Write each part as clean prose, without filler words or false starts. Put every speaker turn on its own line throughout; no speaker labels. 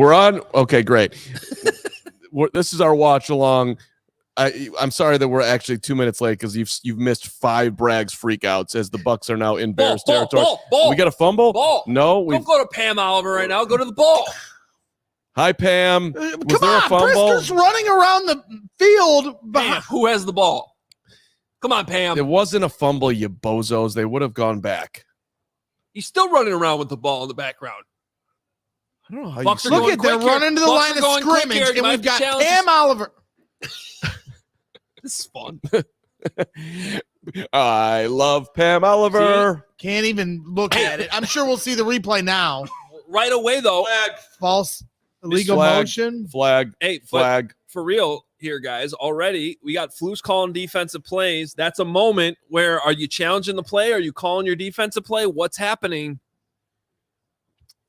We're on. Okay, great. This is our watch along. I'm sorry that we're actually 2 minutes late because you've missed 5 Braggs freakouts as the Bucs are now in Bears territory.
Ball.
We got a fumble?
Ball.
No,
don't go to Pam Oliver right now. Go to the ball.
Hi, Pam. Was there a fumble?
Brisker's running around the field.
Pam, who has the ball? Come on, Pam.
It wasn't a fumble, you bozos. They would have gone back.
He's still running around with the ball in the background.
I don't know how
Bucs
you
look at they're running to the line of scrimmage, and we've got Pam Oliver.
This is fun.
I love Pam Oliver.
See? Can't even look at it. I'm sure we'll see the replay now.
Right away, though.
False illegal motion.
Flag.
Hey,
flag.
For real here, guys. Already, we got Flus calling defensive plays. That's a moment where are you challenging the play? Are you calling your defensive play? What's happening?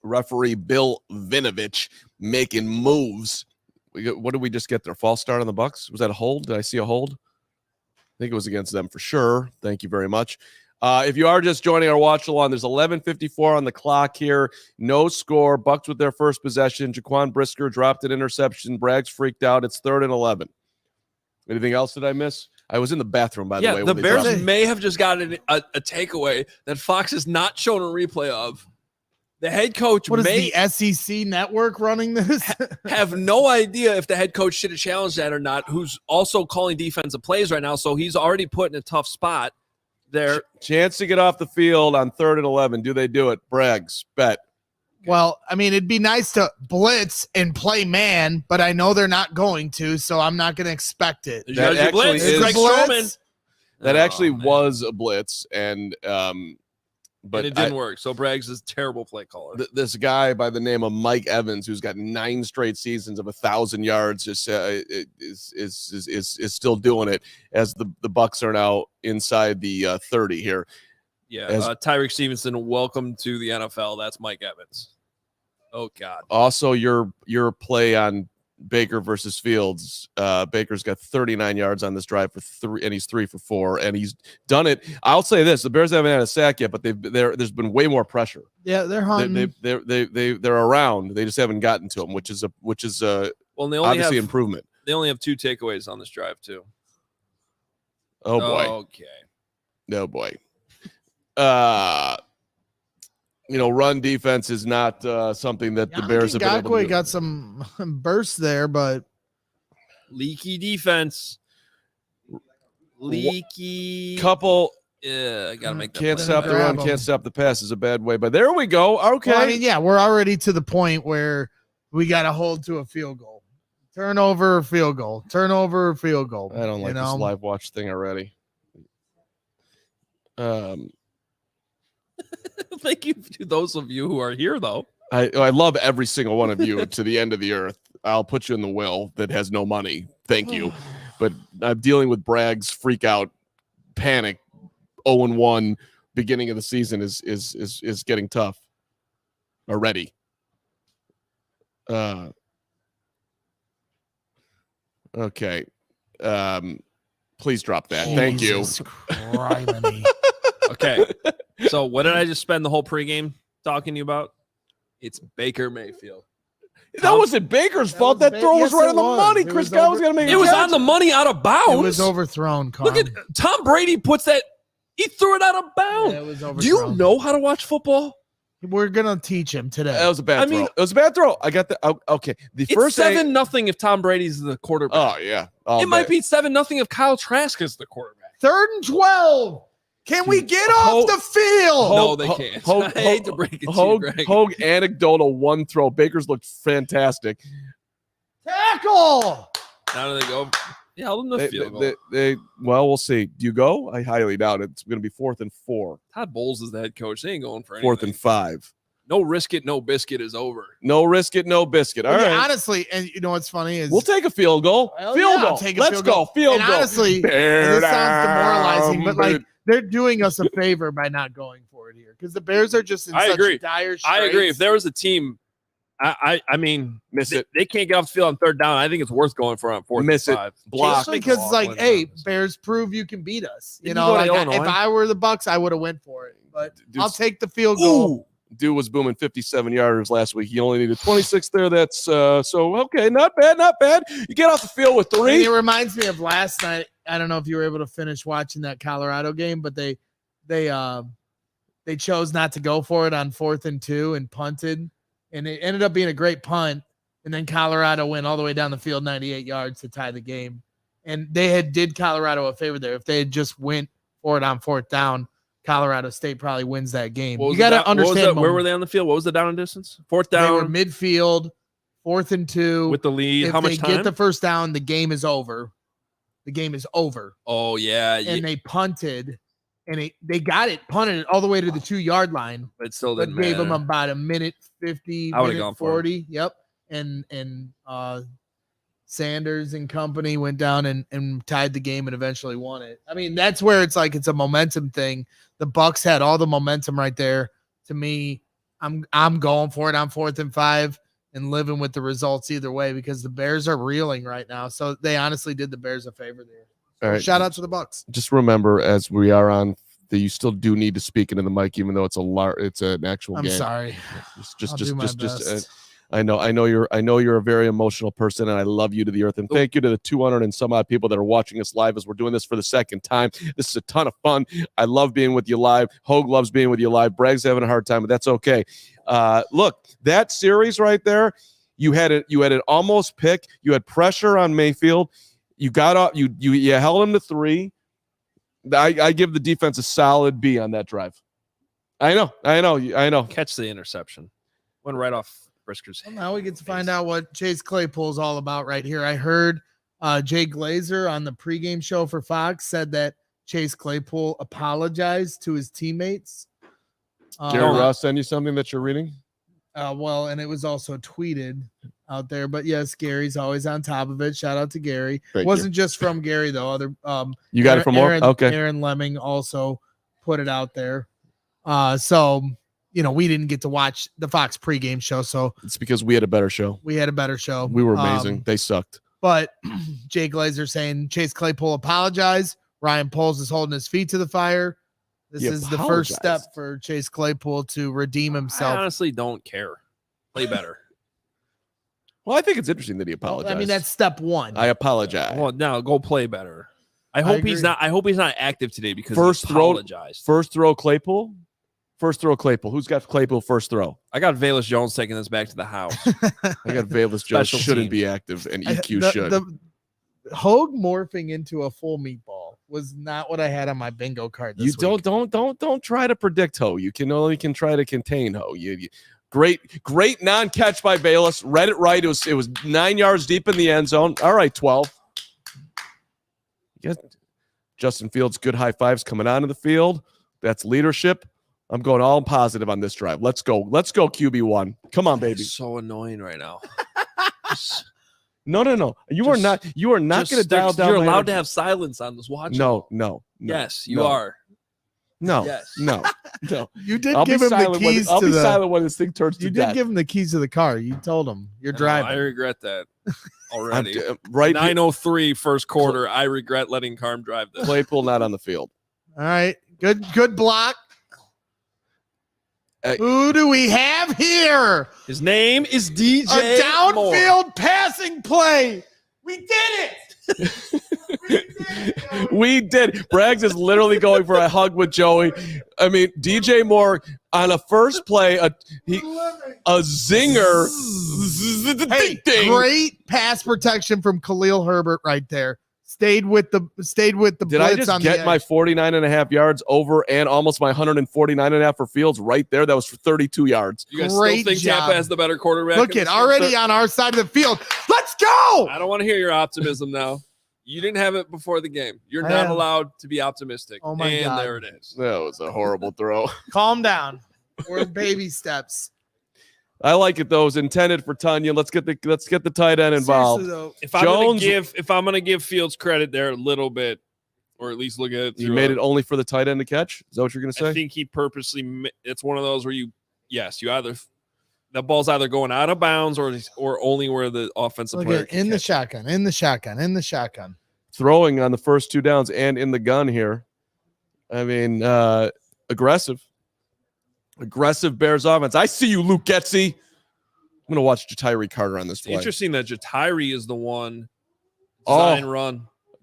Referee Bill Vinovich making moves. What did we just get there? False start on the Bucs? Was that a hold? Did I see a hold? I think it was against them for sure. Thank you very much. If you are just joining our watch along, there's 11:54 on the clock here. No score. Bucs with their first possession. Jaquan Brisker dropped an interception. Braggs freaked out. It's 3rd and 11. Anything else that I miss? I was in the bathroom, by the way.
Yeah, the Bears may have just gotten a takeaway that Fox has not shown a replay of. The head coach
is the SEC network running this?
Have no idea if the head coach should have challenged that or not, who's also calling defensive plays right now. So he's already put in a tough spot there.
Chance to get off the field on 3rd and 11. Do they do it? Braggs, bet.
Well, I mean, it'd be nice to blitz and play man, but I know they're not going to, so I'm not going to expect it.
That actually
blitz.
That actually was a blitz, but
it didn't work. So Braggs is a terrible play caller.
This guy by the name of Mike Evans, who's got 9 straight seasons of 1,000 yards, just is still doing it as the Bucs are now inside the 30 here.
Yeah, Tyreek Stevenson, welcome to the NFL. That's Mike Evans. Oh God.
Also, your play on Baker versus Fields. Baker's got 39 yards on this drive for 3, and he's 3 for 4, and he's done it. I'll say this: the Bears haven't had a sack yet, but there's been way more pressure.
Yeah, they're hunting.
They're around. They just haven't gotten to them, which is obviously improvement.
They only have 2 takeaways on this drive too.
Oh boy.
Okay.
Oh boy. Run defense is not something that the Bears have been able to do.
Got some bursts there, but
leaky defense. Leaky
couple.
Yeah, I gotta make that.
Can't stop the run, can't stop the pass is a bad way. But there we go. Okay.
Well, I mean, we're already to the point where we got to hold to a field goal. Turnover, field goal. Turnover, field goal.
I don't like this live watch thing already.
Thank you to those of you who are here, though.
I love every single one of you to the end of the earth. I'll put you in the will that has no money. Thank you. But I'm dealing with Bragg's freak out, panic, 0-1 beginning of the season is getting tough already. Okay. Please drop that. Thank you.
Okay. So what did I just spend the whole pregame talking to you about? It's Baker Mayfield.
That wasn't Baker's fault. That throw was right on the money. Chris Godwin was going to make it.
It was on the money out of bounds.
It was overthrown, Carman.
Look at Tom Brady puts that. He threw it out of bounds.
Yeah, it was overthrown.
Do you know how to watch football?
We're going to teach him today.
That was a bad throw. It was a bad throw. I got that. Okay.
It's 7-0 if Tom Brady's the quarterback.
Oh, yeah.
It might be 7-0 if Kyle Trask is the quarterback.
3rd and 12. Can we get off the field?
No, they can't. I hate to break it to you, Greg.
Hoge anecdotal 1 throw. Baker's looked fantastic.
Tackle.
How do they go? Yeah, I'll them the field goal.
Well, we'll see. Do you go? I highly doubt it. It's going to be 4th and 4.
Todd Bowles is the head coach. They ain't going for anything.
4th and 5.
No risk it, no biscuit is over.
No risk it, no biscuit. All right.
Honestly, and you know what's funny is
we'll take a field goal. Field goal. Let's go. Field goal.
Honestly, this sounds demoralizing, but they're doing us a favor by not going for it here because the Bears are just in such dire straits.
I agree. If there was a team, I mean, they can't get off the field on 3rd down. I think it's worth going for on 4th and 5.
Block. Just because it's like, hey, Bears, prove you can beat us. You know, if I were the Bucs, I would have went for it. But I'll take the field goal.
Dude was booming 57 yarders last week. He only needed 26 there. That's so okay. Not bad. Not bad. You get off the field with 3.
And it reminds me of last night. I don't know if you were able to finish watching that Colorado game, but they chose not to go for it on 4th and 2 and punted, and it ended up being a great punt. And then Colorado went all the way down the field, 98 yards to tie the game. And they did Colorado a favor there. If they had just went for it on 4th down, Colorado State probably wins that game. You got to understand
where were they on the field? What was the down and distance? 4th down.
They were midfield, 4th and 2
with the lead.
If
How much time?
They get the first down, the game is over. The game is over.
Oh yeah,
and they punted, and they got it, punted it all the way to the 2-yard line.
But it still didn't
gave
matter.
them about a minute 50,
I would've
minute
gone for
40. Yep. And Sanders and company went down and tied the game and eventually won it. I mean, that's where it's like it's a momentum thing. The Bucs had all the momentum right there. To me, I'm going for it on 4th and 5 and living with the results either way because the Bears are reeling right now. So they honestly did the Bears a favor there. So
all right.
Shout out to the Bucs.
Just remember, as we are on, that you still do need to speak into the mic, even though it's an actual game.
I'm sorry.
Just I know you're a very emotional person, and I love you to the earth. And thank you to the 200 and some odd people that are watching us live as we're doing this for the second time. This is a ton of fun. I love being with you live. Hoge loves being with you live. Bragg's having a hard time, but that's okay. Look, that series right there, you had it almost pick. You had pressure on Mayfield. You got up. You held him to 3. I give the defense a solid B on that drive. I know.
Catch the interception. Went right off Brisker's.
Well, now we get to find out what Chase Claypool's all about right here. I heard Jay Glazer on the pregame show for Fox said that Chase Claypool apologized to his teammates.
Gary Ross send you something that you're reading?
Well, and it was also tweeted out there. But yes, Gary's always on top of it. Shout out to Gary.
Thank
Wasn't just from Gary though. Other
you got it from more? Okay.
Aaron Lemming also put it out there. So we didn't get to watch the Fox pregame show. So
it's because we had a better show.
We
were amazing. They sucked.
But Jay Glazer saying Chase Claypool apologized. Ryan Poles is holding his feet to the fire. This is the first step for Chase Claypool to redeem himself.
I honestly don't care. Play better.
Well, I think it's interesting that he apologized.
I mean, that's step 1.
I apologize.
Well, now go play better. I hope he's not active today because
first
he apologized.
First throw Claypool. Who's got Claypool first throw?
I got Velus Jones taking this back to the house.
I got Velus Jones shouldn't be active, and EQ should.
The Hoge morphing into a full meatball was not what I had on my bingo card this week.
Don't try to predict Ho. You can only try to contain Ho. Great non-catch by Velus. Read it right. It was 9 yards deep in the end zone. All right, 12. Justin Fields, good high fives coming onto the field. That's leadership. I'm going all positive on this drive. Let's go QB1. Come on, baby.
It's so annoying right now.
No. You are not going to dial down.
You're allowed to have silence on this watch.
No.
Yes, you are.
No.
Yes.
No.
You did give him the keys.
I'll be silent when this thing turns to death.
You did give him the keys to the car. You told him you're driving.
I regret that already.
Right.
9:03 first quarter. I regret letting Carm drive this.
Claypool not on the field.
All right. Good block. Who do we have here?
His name is DJ
A downfield
Moore.
passing play. We did it.
We did. Braggs is literally going for a hug with Joey. I mean, DJ Moore on a first play, a zinger.
Hey, great pass protection from Khalil Herbert right there. Stayed with the
Did I just get my 49.5 yards over and almost my 149.5 for Fields right there? That was for 32 yards.
You guys still think Tampa has the better quarterback?
Look at already on our side of the field. Let's go.
I don't want to hear your optimism now. You didn't have it before the game. You're not allowed to be optimistic.
Oh my God.
And there it is.
That was a horrible throw.
Calm down. We're baby steps.
I like it though. It was intended for Tanya. Let's get the tight end involved.
Though,
if I'm gonna give Fields credit there a little bit, or at least look at it,
you made it only for the tight end to catch. Is that what you're gonna say?
I think he purposely. It's one of those where you either the ball's either going out of bounds or only where the offensive player
in the shotgun.
Throwing on the first 2 downs and in the gun here. I mean, aggressive. Aggressive Bears offense. I see you, Luke Getsy. I'm going to watch Jatiri Carter on this play.
Interesting that Jatiri is the one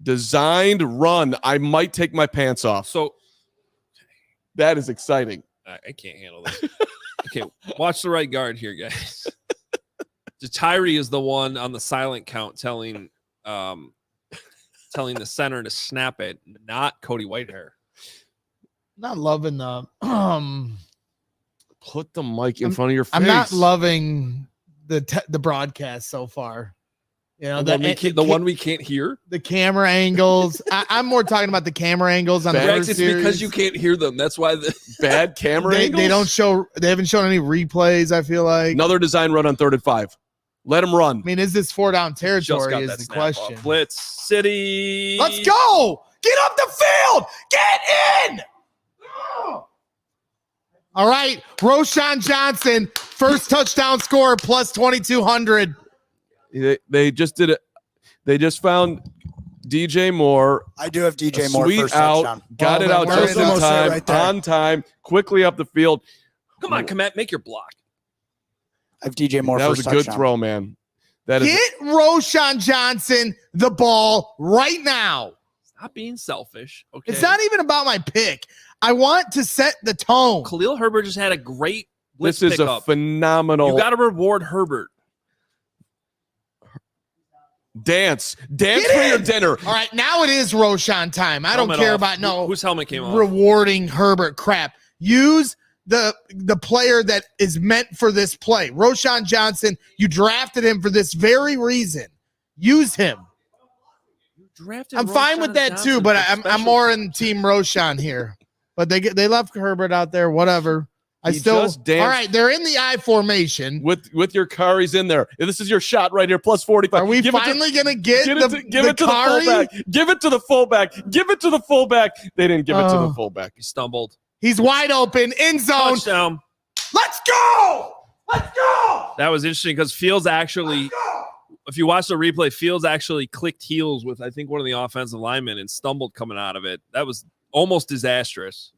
designed run. I might take my pants off.
So
that is exciting.
I can't handle this. Okay, watch the right guard here, guys. Jatiri is the one on the silent count telling the center to snap it, not Cody Whitehair.
Not loving the
put the mic in front of your face.
I'm not loving the broadcast so far. You know,
the one we can't hear.
The camera angles. I'm more talking about the camera angles on the first
it's
series.
because you can't hear them. That's why the
bad camera angles.
They haven't shown any replays, I feel like.
Another design run on 3rd and 5. Let him run.
I mean, is this 4-down territory is the question.
Blitz City.
Let's go. Get up the field. Get in. All right. Roschon Johnson, first touchdown scorer, plus 2,200.
They just did it. They just found DJ Moore.
I do have DJ Moore
sweet
first
out,
touchdown.
got it out just in time,
right there.
on time, quickly up the field.
Come on, Komet, make your block.
I have DJ Moore
That
first
was a
touchdown.
good throw, man. That
Get Roschon Johnson the ball right now.
Stop being selfish. Okay.
It's not even about my pick. I want to set the tone.
Khalil Herbert just had a great blitz
this is
pickup.
a phenomenal.
You got to reward Herbert.
Dance for your dinner.
All right, now it is Roschon time. I don't
Helmet
care
off.
about
Whose helmet came off?
rewarding Herbert crap. Use the player that is meant for this play. Roschon Johnson, you drafted him for this very reason. Use him. I'm fine with that too, but I'm more in team Roschon here. But they left Herbert out there, whatever. All right, they're in the I formation.
With your Kari's in there. This is your shot right here, plus 45.
Are we finally going to get
give it to the fullback. Give it to the fullback. Give it to the fullback. They didn't give it to the fullback.
He stumbled.
He's wide open, end zone.
Touchdown.
Let's go. Let's go.
That was interesting because Fields actually, if you watch the replay, Fields actually clicked heels with, I think, one of the offensive linemen and stumbled coming out of it. That was almost disastrous.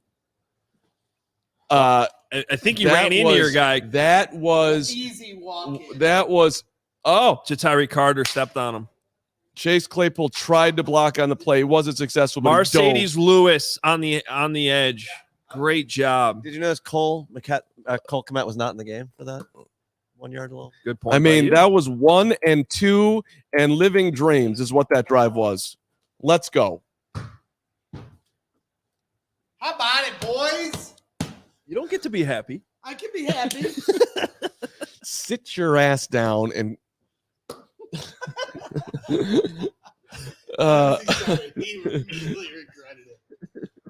I think he ran into your guy.
That was
easy walking.
That was
Jatiri Carter stepped on him.
Chase Claypool tried to block on the play. He wasn't successful. But
Mercedes Lewis on the edge. Great job.
Did you notice Cole Kmet was not in the game for that 1 yard rule?
Good point.
I mean, that was 1 and 2 and living dreams is what that drive was. Let's go.
How about it, boys?
You don't get to be happy.
I can be happy.
Sit your ass down and
He immediately regretted it.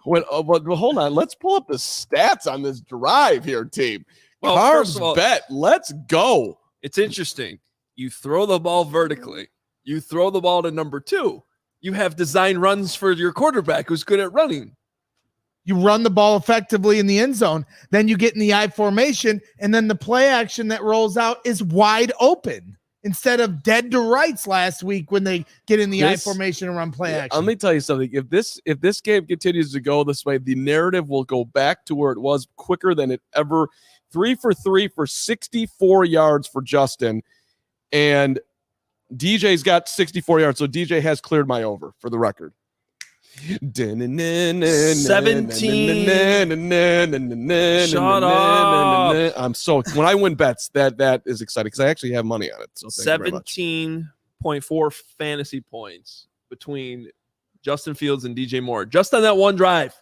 hold on. Let's pull up the stats on this drive here, team.
Well,
Carbs bet. Let's go.
It's interesting. You throw the ball vertically. You throw the ball to number 2. You have design runs for your quarterback who's good at running.
You run the ball effectively in the end zone. Then you get in the I formation, and then the play action that rolls out is wide open instead of dead to rights last week when they get in the I formation and run play action.
Let me tell you something. If this game continues to go this way, the narrative will go back to where it was quicker than it ever. 3 for 3 for 64 yards for Justin, and DJ's got 64 yards. So DJ has cleared my over for the record.
17. Shut up.
I'm so when I win bets, that is exciting because I actually have money on it. So
17.4 fantasy points between Justin Fields and DJ Moore just on that one drive.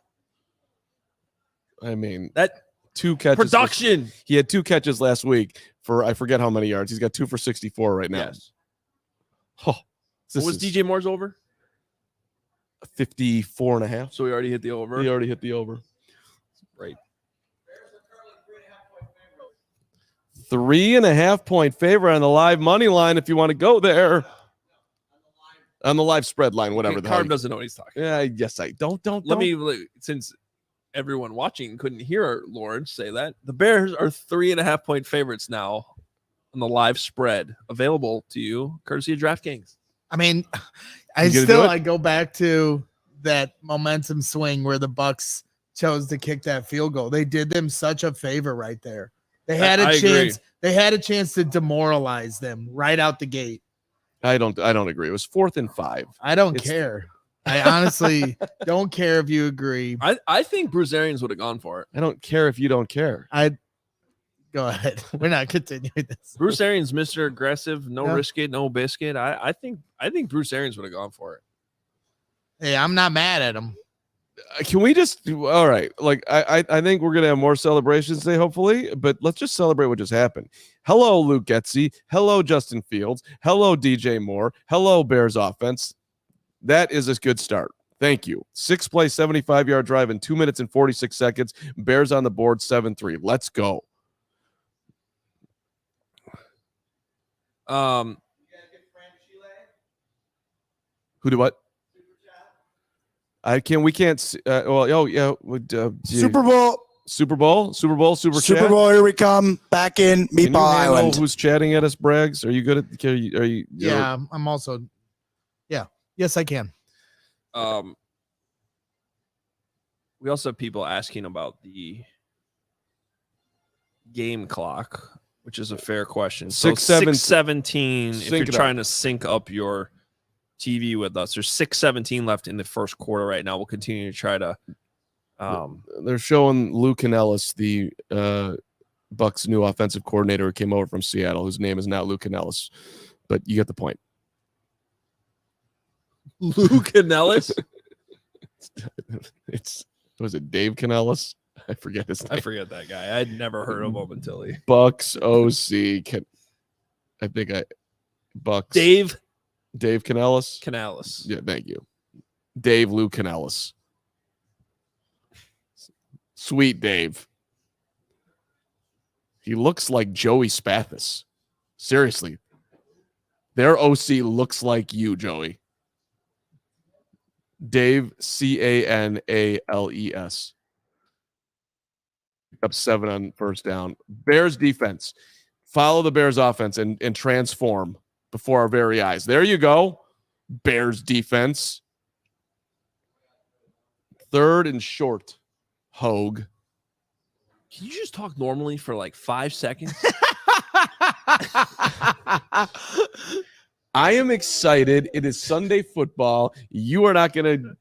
I mean,
that
2 catches.
Production.
He had 2 catches last week for I forget how many yards. He's got 2 for 64 right now.
Yes.
Oh,
what was DJ Moore's over?
54.5.
So he already hit the over.
He already hit the over.
Right.
3.5 point favorite on the live money line if you want to go there. On the live spread line, whatever.
Carm doesn't know what he's talking.
Yeah, yes, I don't.
Let me, since everyone watching couldn't hear Lawrence say that, the Bears are 3.5 point favorites now on the live spread, available to you courtesy of DraftKings.
I mean, I go back to that momentum swing where the Bucks chose to kick that field goal. They did them such a favor right there. They had a
I
chance.
agree.
They had a chance to demoralize them right out the gate.
I don't agree. It was 4th and 5.
I don't
It's-
care. I honestly don't care if you agree.
I think Bruce Arians would have gone for it.
I don't care if you don't care.
Go ahead. We're not continuing this.
Bruce Arians, Mr. Aggressive, no
Yeah.
risk it, no biscuit. I think Bruce Arians would have gone for it.
Hey, I'm not mad at him.
Can we just all right? Like I think we're gonna have more celebrations today, hopefully. But let's just celebrate what just happened. Hello, Luke Getsy. Hello, Justin Fields. Hello, DJ Moore. Hello, Bears offense. That is a good start. Thank you. 6-play, 75-yard drive in 2 minutes and 46 seconds. Bears on the board, 7-3. Let's go. Who do what? We can't see,
Super Bowl.
Super Bowl, Super
Super
Chat?
Bowl, here we come. Back in
Can you
Meatball
handle
Island.
who's chatting at us, Braggs? Are you good at? Are you?
Yeah, I'm also. Yeah. Yes, I can.
We also have people asking about the game clock, which is a fair question. So 6:17, if
Sync
you're
it up.
trying to sync up your TV with us, there's 6:17 left in the first quarter right now. We'll continue to try to.
They're showing Lou Canellis, the Bucks' new offensive coordinator who came over from Seattle, whose name is not Lou Canellis, but you get the point.
Lou Canellis?
Was it Dave Canellis? I forget his name.
I forget that guy. I'd never heard of him until he.
Bucks OC. Bucks.
Dave
Canellis.
Canellis.
Yeah, thank you. Dave Lou Canellis. Sweet Dave. He looks like Joey Spathis. Seriously. Their OC looks like you, Joey. Dave, Canales. Up 7 on first down. Bears defense. Follow the Bears offense and transform before our very eyes. There you go. Bears defense. 3rd and short. Hoge.
Can you just talk normally for like 5 seconds?
I am excited. It is Sunday football. You are not going to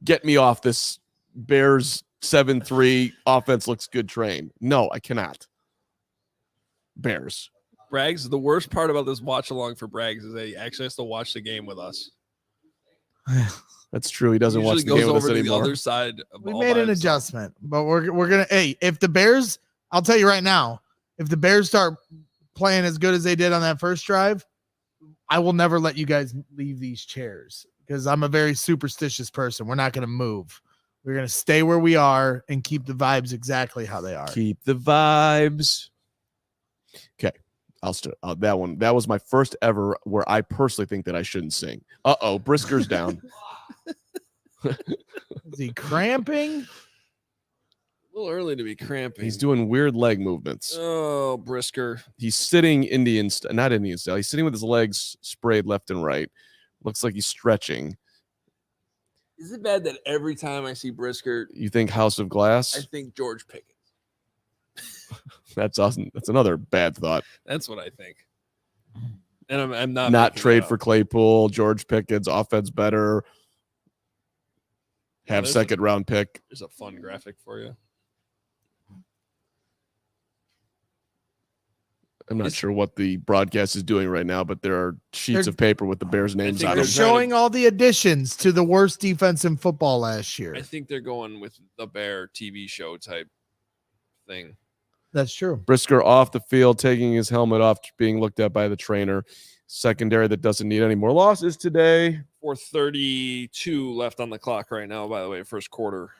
get me off this Bears 7-3 offense looks good train. No, I cannot. Bears.
Braggs, the worst part about this watch along for Braggs is that he actually has to watch the game with us.
That's true. He doesn't
Usually
watch the
goes
game with us
over to the
anymore.
other side.
We made an adjustment, but we're gonna. Hey, if the Bears, I'll tell you right now, if the Bears start playing as good as they did on that first drive, I will never let you guys leave these chairs because I'm a very superstitious person. We're not gonna move. We're gonna stay where we are and keep the vibes exactly how they are.
Keep the vibes. Okay. I'll start that one. That was my first ever where I personally think that I shouldn't sing. Brisker's down.
Is he cramping?
A little early to be cramping.
He's doing weird leg movements.
Oh, Brisker.
He's sitting not Indian style. He's sitting with his legs sprayed left and right. Looks like he's stretching.
Is it bad that every time I see Brisker,
You think House of
I
Glass?
think George Pickens?
That's awesome. That's another bad thought.
That's what I think. And I'm not
Not
making
trade
it
for
up.
Claypool. George Pickens, offense better. Have
there's
second round pick.
There's a fun graphic for you.
I'm not sure what the broadcast is doing right now, but there are sheets
They're-
of paper with the Bears names
think
on
They're
them.
they're
showing all the additions to the worst defense in football last year.
I think they're going with the Bear TV show type thing.
That's true.
Brisker off the field, taking his helmet off, being looked at by the trainer. Secondary that doesn't need any more losses today.
4:32 left on the clock right now, by the way, first quarter.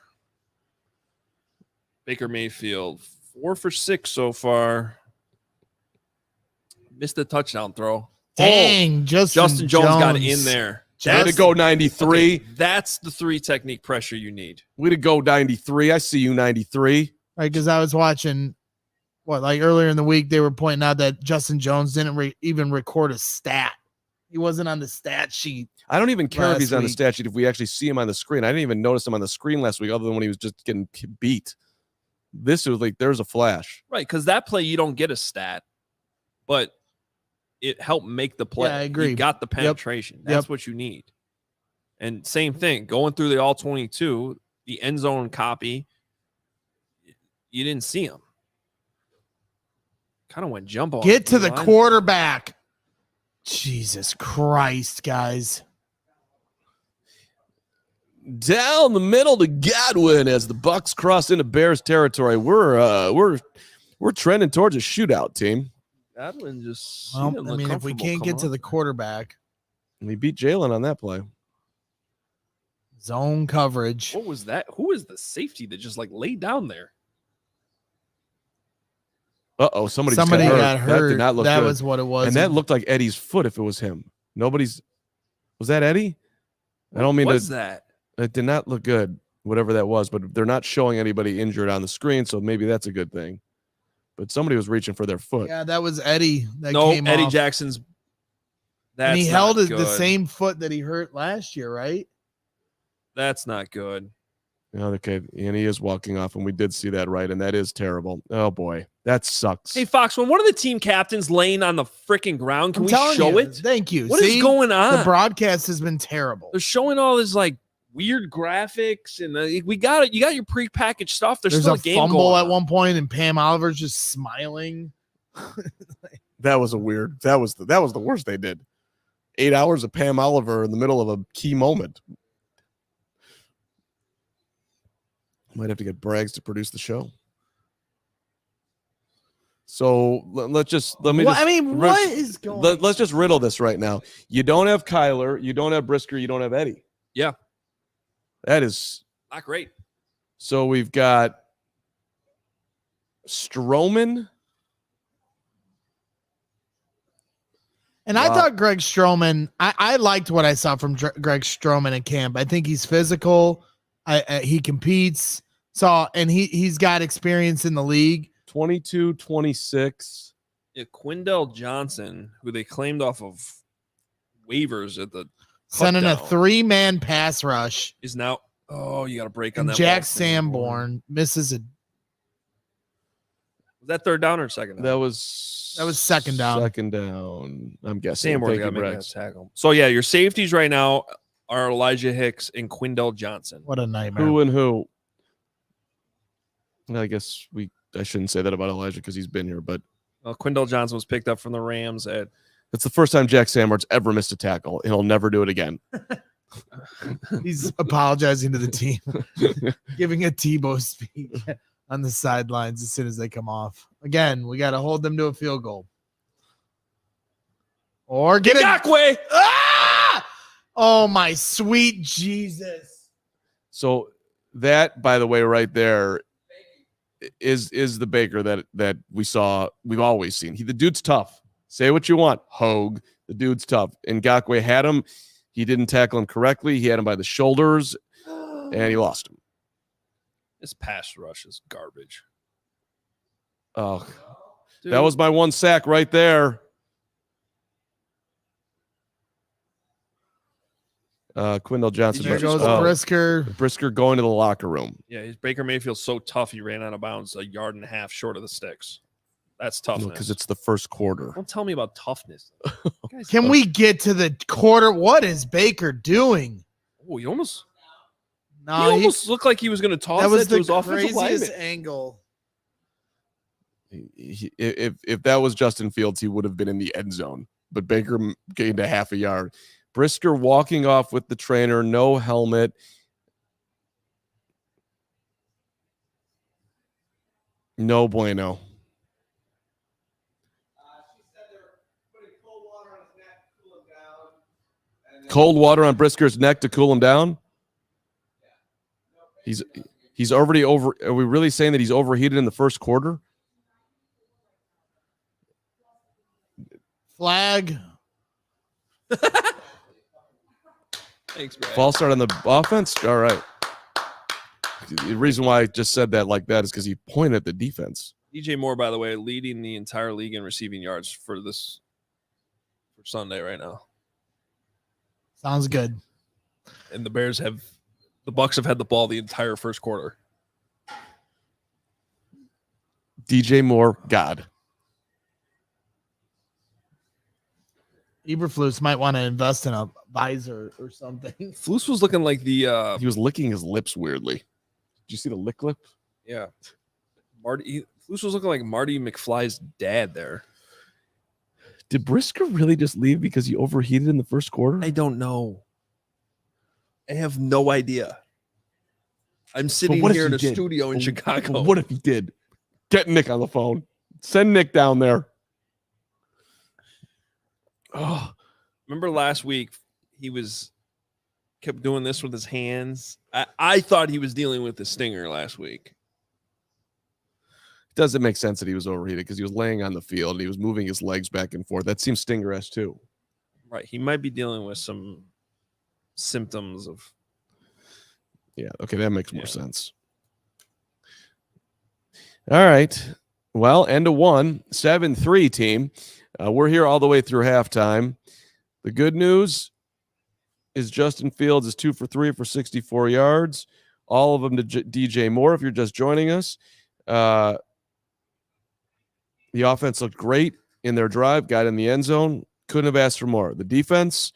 Baker Mayfield, 4 for 6 so far. Missed a touchdown throw.
Dang,
Justin Jones got in there.
Way to go, 93.
Okay, that's the 3 technique pressure you need.
Way to go, 93. I see you, 93.
Right, because I was watching earlier in the week, they were pointing out that Justin Jones didn't even record a stat He wasn't on the stat sheet.
I don't even care if he's
last
on the
week.
stat sheet if we actually see him on the screen. I didn't even notice him on the screen last week other than when he was just getting beat. This was like there's a flash.
Right, because that play you don't get a stat, but it helped make the play.
Yeah, I agree.
You got the penetration. That's what you need. And same thing, going through the all 22, the end zone copy, you didn't see him. Kind of went jumbo.
Get to the quarterback. Jesus Christ, guys.
Down the middle to Godwin as the Bucs cross into Bears territory. We're trending towards a shootout, team.
Godwin just.
Well, I mean, if we can't get to the quarterback,
We beat Jalen on that play.
zone coverage.
What was that? Who is the safety that just like laid down there?
Uh-oh, somebody
got hurt.
That did not look
that
good.
was what it was.
And that looked like Eddie's foot if it was him. Was that Eddie? I don't mean
What was
to.
that?
It did not look good, whatever that was, but they're not showing anybody injured on the screen, so maybe that's a good thing. But somebody was reaching for their foot.
Yeah, that was Eddie. That
No,
came
Eddie
off.
Jackson's. That's
And he
not
held the
good.
same foot that he hurt last year, right?
That's not good.
Okay, and he is walking off, and we did see that, right? And that is terrible. Oh, boy. That sucks.
Hey, Fox, when one of the team captains laying on the freaking ground, can we show it?
Thank you.
What is going on?
The broadcast has been terrible.
They're showing all this like weird graphics, and we got it. You got your prepackaged stuff. There's still
a
a game
fumble
going
at
on.
one point, and Pam Oliver's just smiling.
That was the worst they did. 8 hours of Pam Oliver in the middle of a key moment. Might have to get Braggs to produce the show. So let's just riddle this right now. You don't have Kyler, you don't have Brisker, you don't have Eddie.
Yeah.
That is
Not great.
so we've got Stroman.
And I thought Greg Stroman, I liked what I saw from Greg Stroman in camp. I think he's physical. He competes. And he's got experience in the league.
22-26.
Yeah, Quindell Johnson, who they claimed off of waivers at the
Sending a
down,
3-man pass rush.
is now. Oh, you got a break on
And
that.
Jack
ball.
Sanborn misses a.
Was that third down or second down?
That was
second down.
Second down, I'm guessing.
Sanborn
Thank
got
you,
to make that
Braggs.
tackle. So yeah, your safeties right now are Elijah Hicks and Quindell Johnson.
What a nightmare.
Who and who? I guess I shouldn't say that about Elijah because he's been here, but
Quindell Johnson was picked up from the Rams at.
it's the first time Jack Sanborn's ever missed a tackle, and he'll never do it again.
He's apologizing to the team, giving a Tebow speech on the sidelines as soon as they come off. Again, we got to hold them to a field goal. Or get it.
Ngakwe!
Ah! Oh, my sweet Jesus.
So that, by the way, right there is the Baker that we've always seen. The dude's tough. Say what you want, Hoge. The dude's tough. And Ngakwe had him. He didn't tackle him correctly. He had him by the shoulders, and he lost him.
This pass rush is garbage.
Oh,
Dude.
that was my one sack right there. Quindell Johnson.
There goes Brisker.
Brisker going to the locker room.
Yeah, his Baker Mayfield's so tough he ran out of bounds a yard and a half short of the sticks. That's toughness.
Because it's the first quarter.
Don't tell me about toughness. Guys,
Can we get to the quarter? What is Baker doing?
Oh, he almost looked like he was going to toss
that was
it to
the
his offensive
craziest
lineman.
angle.
If that was Justin Fields, he would have been in the end zone. But Baker gained a half a yard. Brisker walking off with the trainer, no helmet. No bueno. Cold water on Brisker's neck to cool him down. He's already over. Are we really saying that he's overheated in the first quarter?
Flag.
Thanks, Brad.
False start on the offense. All right. The reason why I just said that like that is because he pointed at the defense.
DJ Moore, by the way, leading the entire league in receiving yards for Sunday right now.
Sounds good.
And the Bucs have had the ball the entire first quarter.
DJ Moore, God.
Eberflus might want to invest in a visor or something.
Flus was looking like the
He was licking his lips weirdly. Did you see the lick lip?
yeah. Flus was looking like Marty McFly's dad there.
Did Brisker really just leave because he overheated in the first quarter?
I don't know. I have no idea. I'm sitting
what if
here in
he
a
did?
studio in
But
Chicago.
what if he did? Get Nick on the phone. Send Nick down there. Oh,
Remember last week he kept doing this with his hands. I thought he was dealing with the stinger last week.
doesn't make sense that he was overheated because he was laying on the field and he was moving his legs back and forth. That seems Stinger-esque too.
Right. He might be dealing with some symptoms of.
Yeah. Okay. That makes more sense. All right. Well, end of 1, 7-3 team. We're here all the way through halftime. The good news is Justin Fields is 2 for 3 for 64 yards. All of them to DJ Moore. If you're just joining us, the offense looked great in their drive, got in the end zone. Couldn't have asked for more. The defense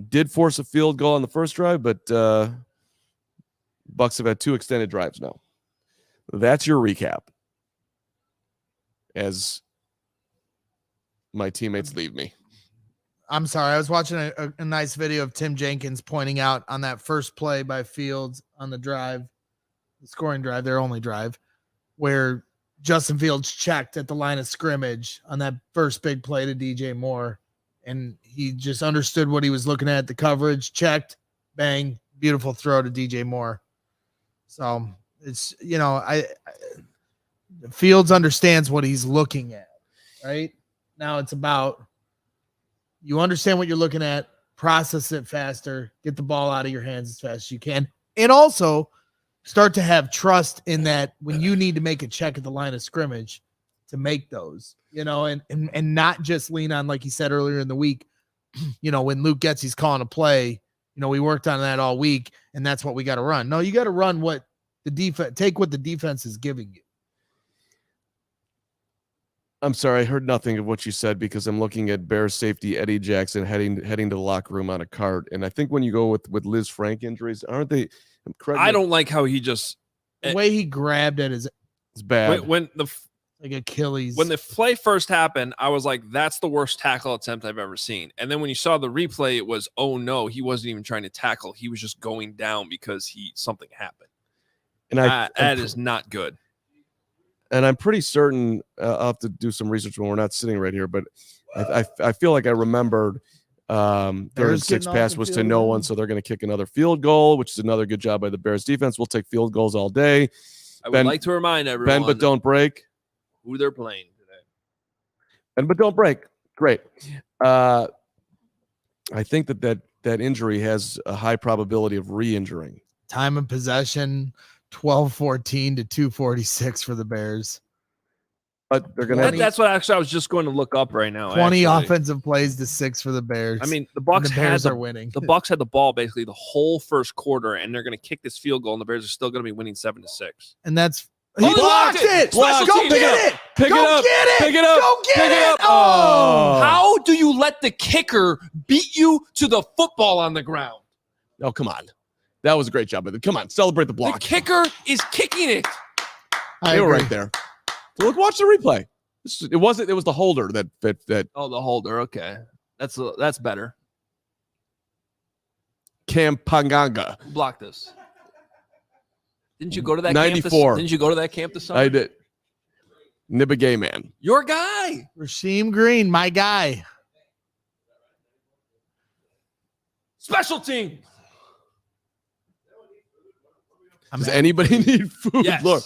did force a field goal on the first drive, but Bucs have had 2 extended drives now. That's your recap. As my teammates leave me.
I'm sorry. I was watching a nice video of Tim Jenkins pointing out on that first play by Fields on the drive, the scoring drive, their only drive, where Justin Fields checked at the line of scrimmage on that first big play to DJ Moore. And he just understood what he was looking at, the coverage, checked, bang, beautiful throw to DJ Moore. So it's, Fields understands what he's looking at, right? Now it's about you understand what you're looking at, process it faster, get the ball out of your hands as fast as you can, and also start to have trust in that when you need to make a check at the line of scrimmage to make those, and not just lean on, like he said earlier in the week, when Luke Getsy's calling a play, we worked on that all week, and that's what we got to run. No, you got to run what the defense, take what the defense is giving you.
I'm sorry, I heard nothing of what you said because I'm looking at Bears safety Eddie Jackson heading to the locker room on a cart. And I think when you go with Liz Frank injuries, aren't they?
I don't like how he just
the way he grabbed it is
it's bad.
When
like Achilles.
When the play first happened, I was like, "That's the worst tackle attempt I've ever seen." And then when you saw the replay, it was, "Oh no, he wasn't even trying to tackle; he was just going down because something happened." And that is not good.
And I'm pretty certain I'll have to do some research when we're not sitting right here, but I feel like I remembered third and 6 pass was to no one, so they're going to kick another field goal, which is another good job by the Bears defense. We'll take field goals all day.
I would like to remind everyone,
bend but don't break,
who they're playing today.
Bend but don't break. Great. I think that injury has a high probability of re-injuring.
Time of possession, 12-14 to 246 for the Bears.
But they're going to
that's what actually I was just going to look up right now.
20 offensive plays to 6 for the Bears.
I mean, the Bears
are winning.
The Bucs had the ball basically the whole first quarter, and they're going to kick this field goal, and the Bears are still going to be winning 7-6.
And that's
he blocked it.
Go get it.
Pick it up.
Pick
it up.
Go get it.
Oh.
How do you let the kicker beat you to the football on the ground?
Oh, come on. That was a great job. Come on, celebrate the block.
The kicker is kicking it.
They were right there. So look, watch the replay. It was the holder that.
Oh, the holder. Okay, that's better.
Campaganga.
Block this. Didn't you go to that
94.
Didn't you go to that camp this summer?
I did. Nibba gay man.
Your guy.
Rasheem Green, my guy.
Special team.
Does anybody need food?
Yes.
Look.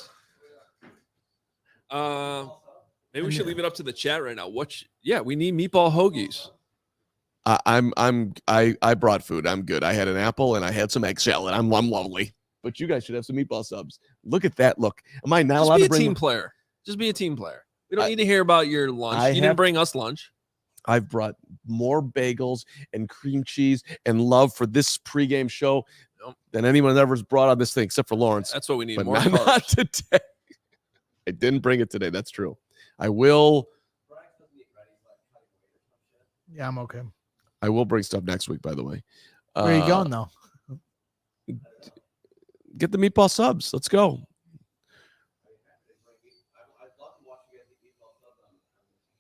Maybe we should leave it up to the chat right now. We need meatball hoagies.
I brought food. I'm good. I had an apple and I had some eggshell and I'm lovely. But you guys should have some meatball subs. Look at that. Look. Am I not allowed to bring
team player? Just be a team player. We don't need to hear about your lunch. You didn't bring us lunch.
I've brought more bagels and cream cheese and love for this pregame show than anyone ever has brought on this thing, except for Lawrence.
That's what we need.
But
More
not today. I didn't bring it today. That's true. I will.
Yeah, I'm okay.
I will bring stuff next week, by the way.
Where are you going, though?
Get the meatball subs. Let's go.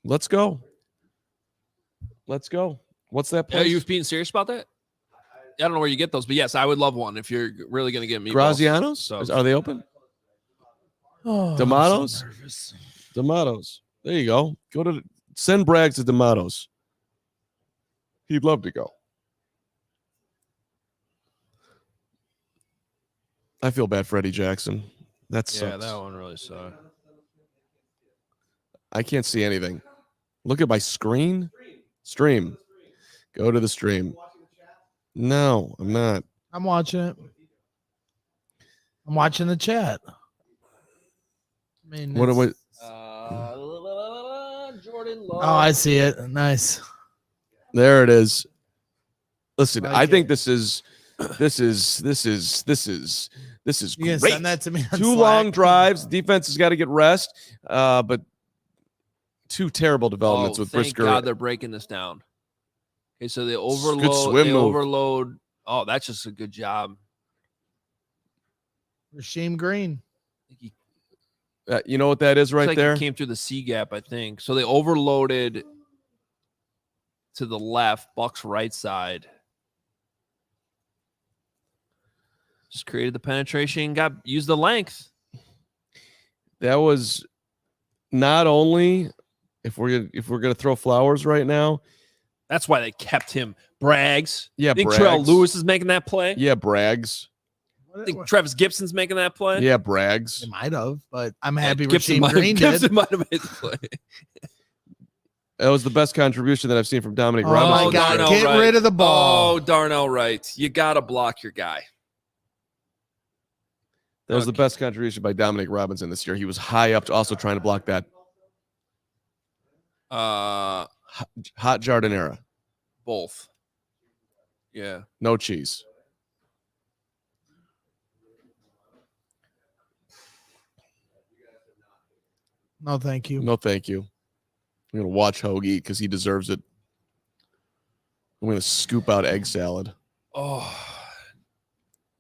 Let's go. Let's go. What's that place?
Are you being serious about that? I don't know where you get those, but yes, I would love one if you're really going to get me.
Graziano's?
So
Are they open?
Oh,
D'Amato's?
I'm so nervous.
D'Amato's. There you go. Send Braggs to D'Amato's. He'd love to go. I feel bad for Eddie Jackson. That sucks.
yeah, that one really sucked.
I can't see anything. Look at my screen. Stream. Go to the stream. No, I'm not.
I'm watching it. I'm watching the chat. I mean,
What do
it's-
Jordan
Oh, I see it. Nice.
There it is. Listen,
Like
I think
it.
this is
You can
great.
send that to me on
Two
Slack?
long drives. Defense has got to get rest. But two terrible developments with
thank
Brisker.
God they're breaking this down. Okay, so they
Good
overload.
swim
They
move.
overload. Oh, that's just a good job.
Rasheem Green.
You know what that is right
Looks like
there?
It came through the C gap, I think. So they overloaded to the left, Buck's right side. Just created the penetration, used the length.
That was not only if we're gonna throw flowers right now.
That's why they kept him. Braggs.
Yeah,
I think
Braggs.
Terrell Lewis is making that play.
Yeah, Braggs.
I think Travis Gibson's making that play.
Yeah, Braggs.
They might have, but I'm happy
Gibson
Rasheem
might,
Green
Gibson
did.
might have made the play.
That was the best contribution that I've seen from Dominic
Oh
Robinson.
my God!
Darnell
Get
Wright.
rid of the ball.
Oh, Darnell Wright. You got to block your guy.
That was the best contribution by Dominic Robinson this year. He was high up, also trying to block that hot jardinera.
Both. Yeah.
No cheese.
No, thank you.
No, thank you. I'm gonna watch Hoge eat because he deserves it. I'm gonna scoop out egg salad.
Oh,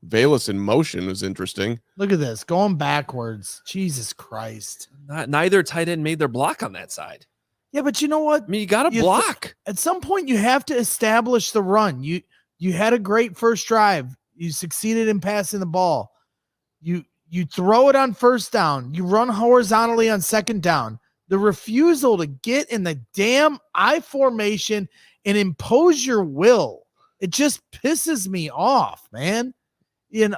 Valus in motion was interesting.
Look at this, going backwards. Jesus Christ.
neither tight end made their block on that side.
Yeah, but you know what?
I mean, you got to
You
block.
At some point, you have to establish the run. You had a great first drive. You succeeded in passing the ball. You throw it on first down. You run horizontally on second down. The refusal to get in the damn I formation and impose your will, it just pisses me off, man. You know,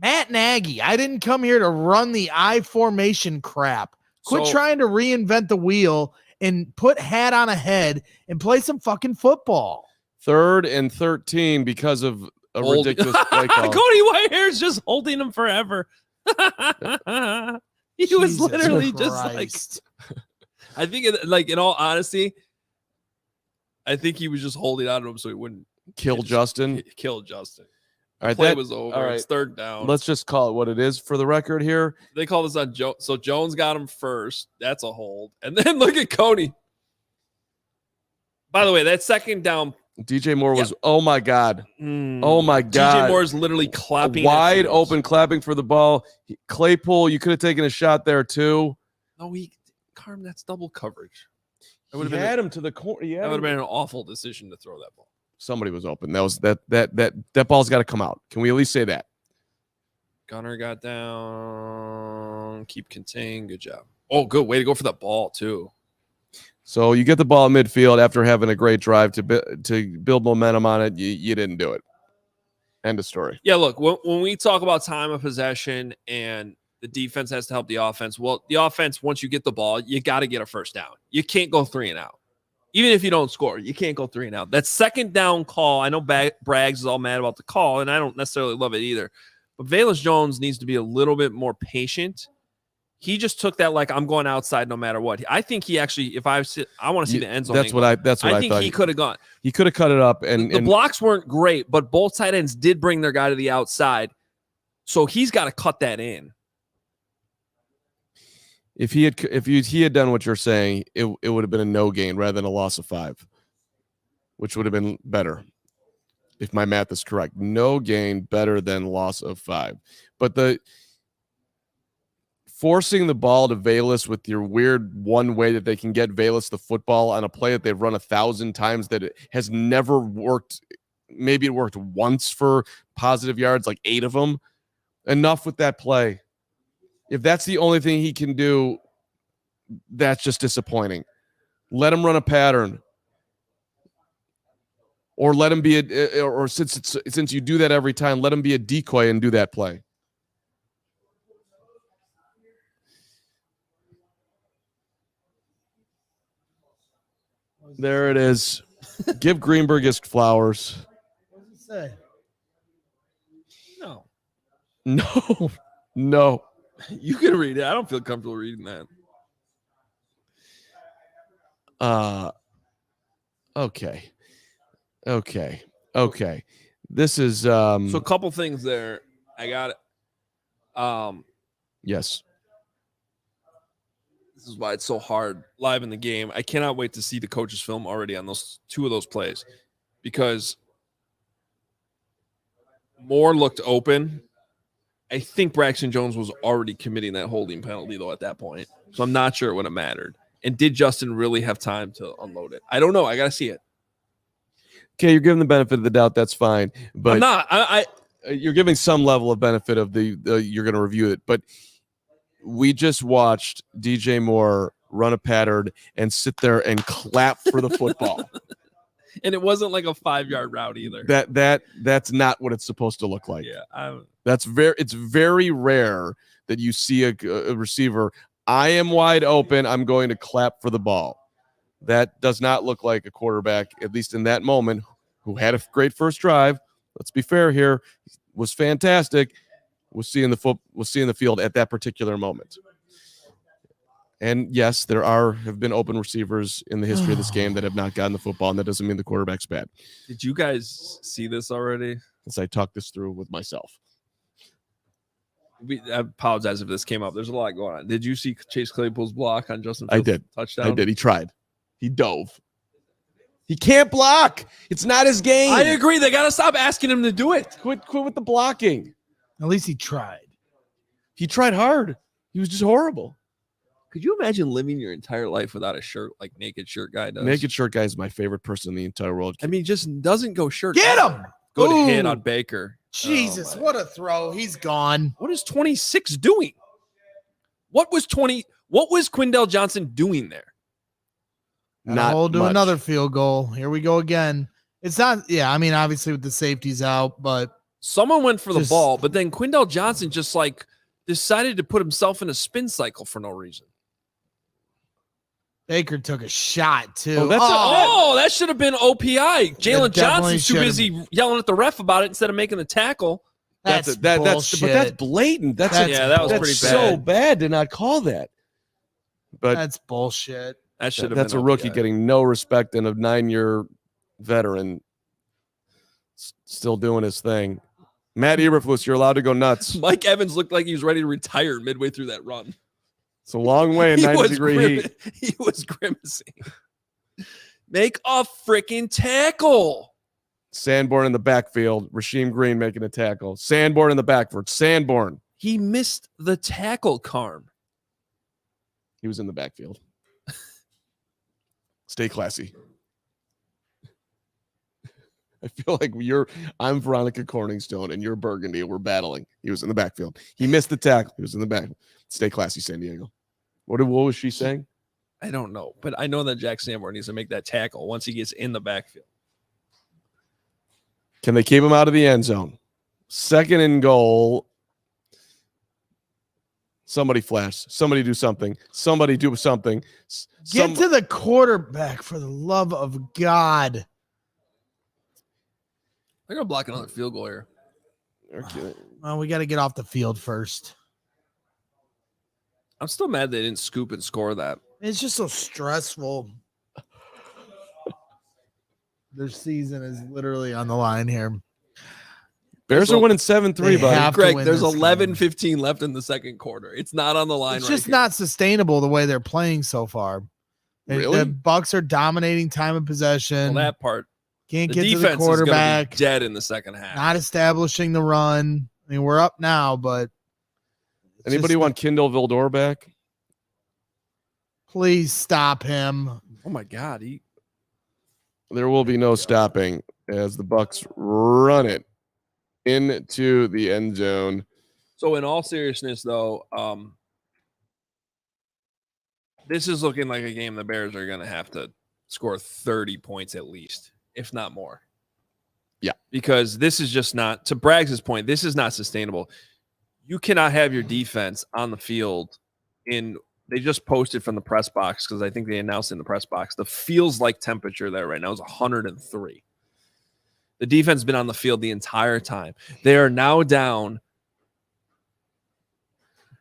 Matt Nagy, I didn't come here to run the I formation crap. Quit
So-
trying to reinvent the wheel and put hat on a head and play some fucking football.
3rd and 13 because of a ridiculous play call.
Cody Whitehair's just holding him forever. He was
Jesus
literally just like,
Christ.
I think, in all honesty, I think he was just holding on to him so he wouldn't
Kill Justin.
kill Justin.
All right,
Play
that
was over.
all right.
It's 3rd down.
Let's just call it what it is for the record here.
They call this on Jones. So Jones got him first. That's a hold. And then look at Cody. By the way, that second down.
DJ Moore was, oh my God. Oh my
DJ
God.
Moore is literally clapping. at
Wide
Fields.
open, clapping for the ball. Claypool, you could have taken a shot there too.
No, Carm, that's double coverage. That
He
would have been
had him to the corner.
that would have been an awful decision to throw that ball.
Somebody was open. That ball's got to come out. Can we at least say that?
Gunner got down. Keep contained. Good job. Oh, good way to go for that ball too.
So you get the ball in midfield after having a great drive to build momentum on it. You didn't do it. End of story.
Yeah, look, when we talk about time of possession and the defense has to help the offense, well, the offense, once you get the ball, you got to get a first down. You can't go 3 and out. Even if you don't score, you can't go 3 and out. That second down call, I know Braggs is all mad about the call, and I don't necessarily love it either. But Valus Jones needs to be a little bit more patient He just took that like I'm going outside no matter what. I think he actually, I want to see the end zone.
That's what I
think
thought.
He could have gone.
He could have cut it up, and
the blocks weren't great, but both tight ends did bring their guy to the outside, so he's got to cut that in.
If he had done what you're saying, it would have been a no gain rather than a loss of 5, which would have been better. If my math is correct, no gain better than loss of 5. But the forcing the ball to Velus with your weird one way that they can get Velus the football on a play that they've run 1,000 times that it has never worked. Maybe it worked once for positive yards, like 8 of them. Enough with that play. If that's the only thing he can do, that's just disappointing. Let him run a pattern. Or let him be since you do that every time, let him be a decoy and do that play. There it is. Give Greenberg his flowers.
What does it say?
No.
You can read it. I don't feel comfortable reading that.
Okay. This is
so a couple things there. I got it.
Yes.
This is why it's so hard live in the game. I cannot wait to see the coach's film already on those 2 of those plays, because Moore looked open. I think Braxton Jones was already committing that holding penalty though at that point, so I'm not sure it would have mattered. And did Justin really have time to unload it? I don't know. I got to see it.
Okay, you're giving the benefit of the doubt. That's fine, but
I'm not.
You're giving some level of benefit of the you're going to review it. But we just watched DJ Moore run a pattern and sit there and clap for the football,
and it wasn't like a 5-yard route either.
That's not what it's supposed to look like.
Yeah,
it's very rare that you see a receiver. I am wide open. I'm going to clap for the ball. That does not look like a quarterback, at least in that moment, who had a great first drive. Let's be fair here. Was fantastic. Was seeing the field at that particular moment. And yes, have been open receivers in the history of this game that have not gotten the football, and that doesn't mean the quarterback's bad.
Did you guys see this already?
As I talk this through with myself.
I apologize if this came up. There's a lot going on. Did you see Chase Claypool's block on Justin Fields'
I did.
touchdown?
I did. He tried. He dove. He can't block. It's not his game.
I agree. They got to stop asking him to do it.
Quit with the blocking.
At least he tried.
He tried hard. He was just horrible.
Could you imagine living your entire life without a shirt like Naked Shirt Guy does?
Naked Shirt Guy is my favorite person in the entire world.
I mean, he just doesn't go shirt.
Get him!
Good
Ooh.
hit on Baker.
Jesus, what a throw. He's gone.
What is 26 doing? What was Quindell Johnson doing there?
Not hold to another field goal. Here we go again. It's not, I mean, obviously with the safeties out, but
someone went for the ball, but then Quindell Johnson just like decided to put himself in a spin cycle for no reason.
Baker took a shot too.
That should have been OPI. Jalen Johnson's too busy yelling at the ref about it instead of making the tackle.
That's
blatant. That was pretty bad. So bad to not call that. But
that's bullshit.
That should have.
That's a rookie getting no respect and a 9-year veteran still doing his thing. Matt Eberflus, you're allowed to go nuts.
Mike Evans looked like he was ready to retire midway through that run.
It's a long way in 90-degree heat.
He was grimacing. Make a freaking tackle.
Sanborn in the backfield. Rasheem Green making a tackle. Sanborn in the backfield. Sanborn.
He missed the tackle, Carm.
He was in the backfield. Stay classy. I feel like I'm Veronica Corningstone and you're Burgundy and we're battling. He was in the backfield. He missed the tackle. He was in the back. Stay classy, San Diego. What was she saying?
I don't know, but I know that Jack Sanborn needs to make that tackle once he gets in the backfield.
Can they keep him out of the end zone? 2nd and goal. Somebody flash. Somebody do something. Somebody do something.
Get to the quarterback for the love of God.
They're going to block another field goal here.
Okay.
Well, we got to get off the field first.
I'm still mad they didn't scoop and score that.
It's just so stressful. Their season is literally on the line here.
Bears are winning 7-3,
They
buddy.
have to
Greg,
win
there's
this
11:15 left in the second quarter. It's not on the line.
It's
right
just
here.
not sustainable the way they're playing so far.
Really?
The Bucks are dominating time of possession.
Well, that part.
Can't
The
get to the
defense is going to
quarterback.
be dead in the second half.
Not establishing the run. I mean, we're up now, but
Anybody want Kendall Vildor back?
please stop him.
Oh my God,
There will be no stopping as the Bucks run it into the end zone.
So in all seriousness, though, this is looking like a game the Bears are going to have to score 30 points at least, if not more.
Yeah.
Because this is just not, to Braggs' point, this is not sustainable. You cannot have your defense on the field they just posted from the press box because I think they announced in the press box, the feels like temperature there right now is 103. The defense has been on the field the entire time. They are now down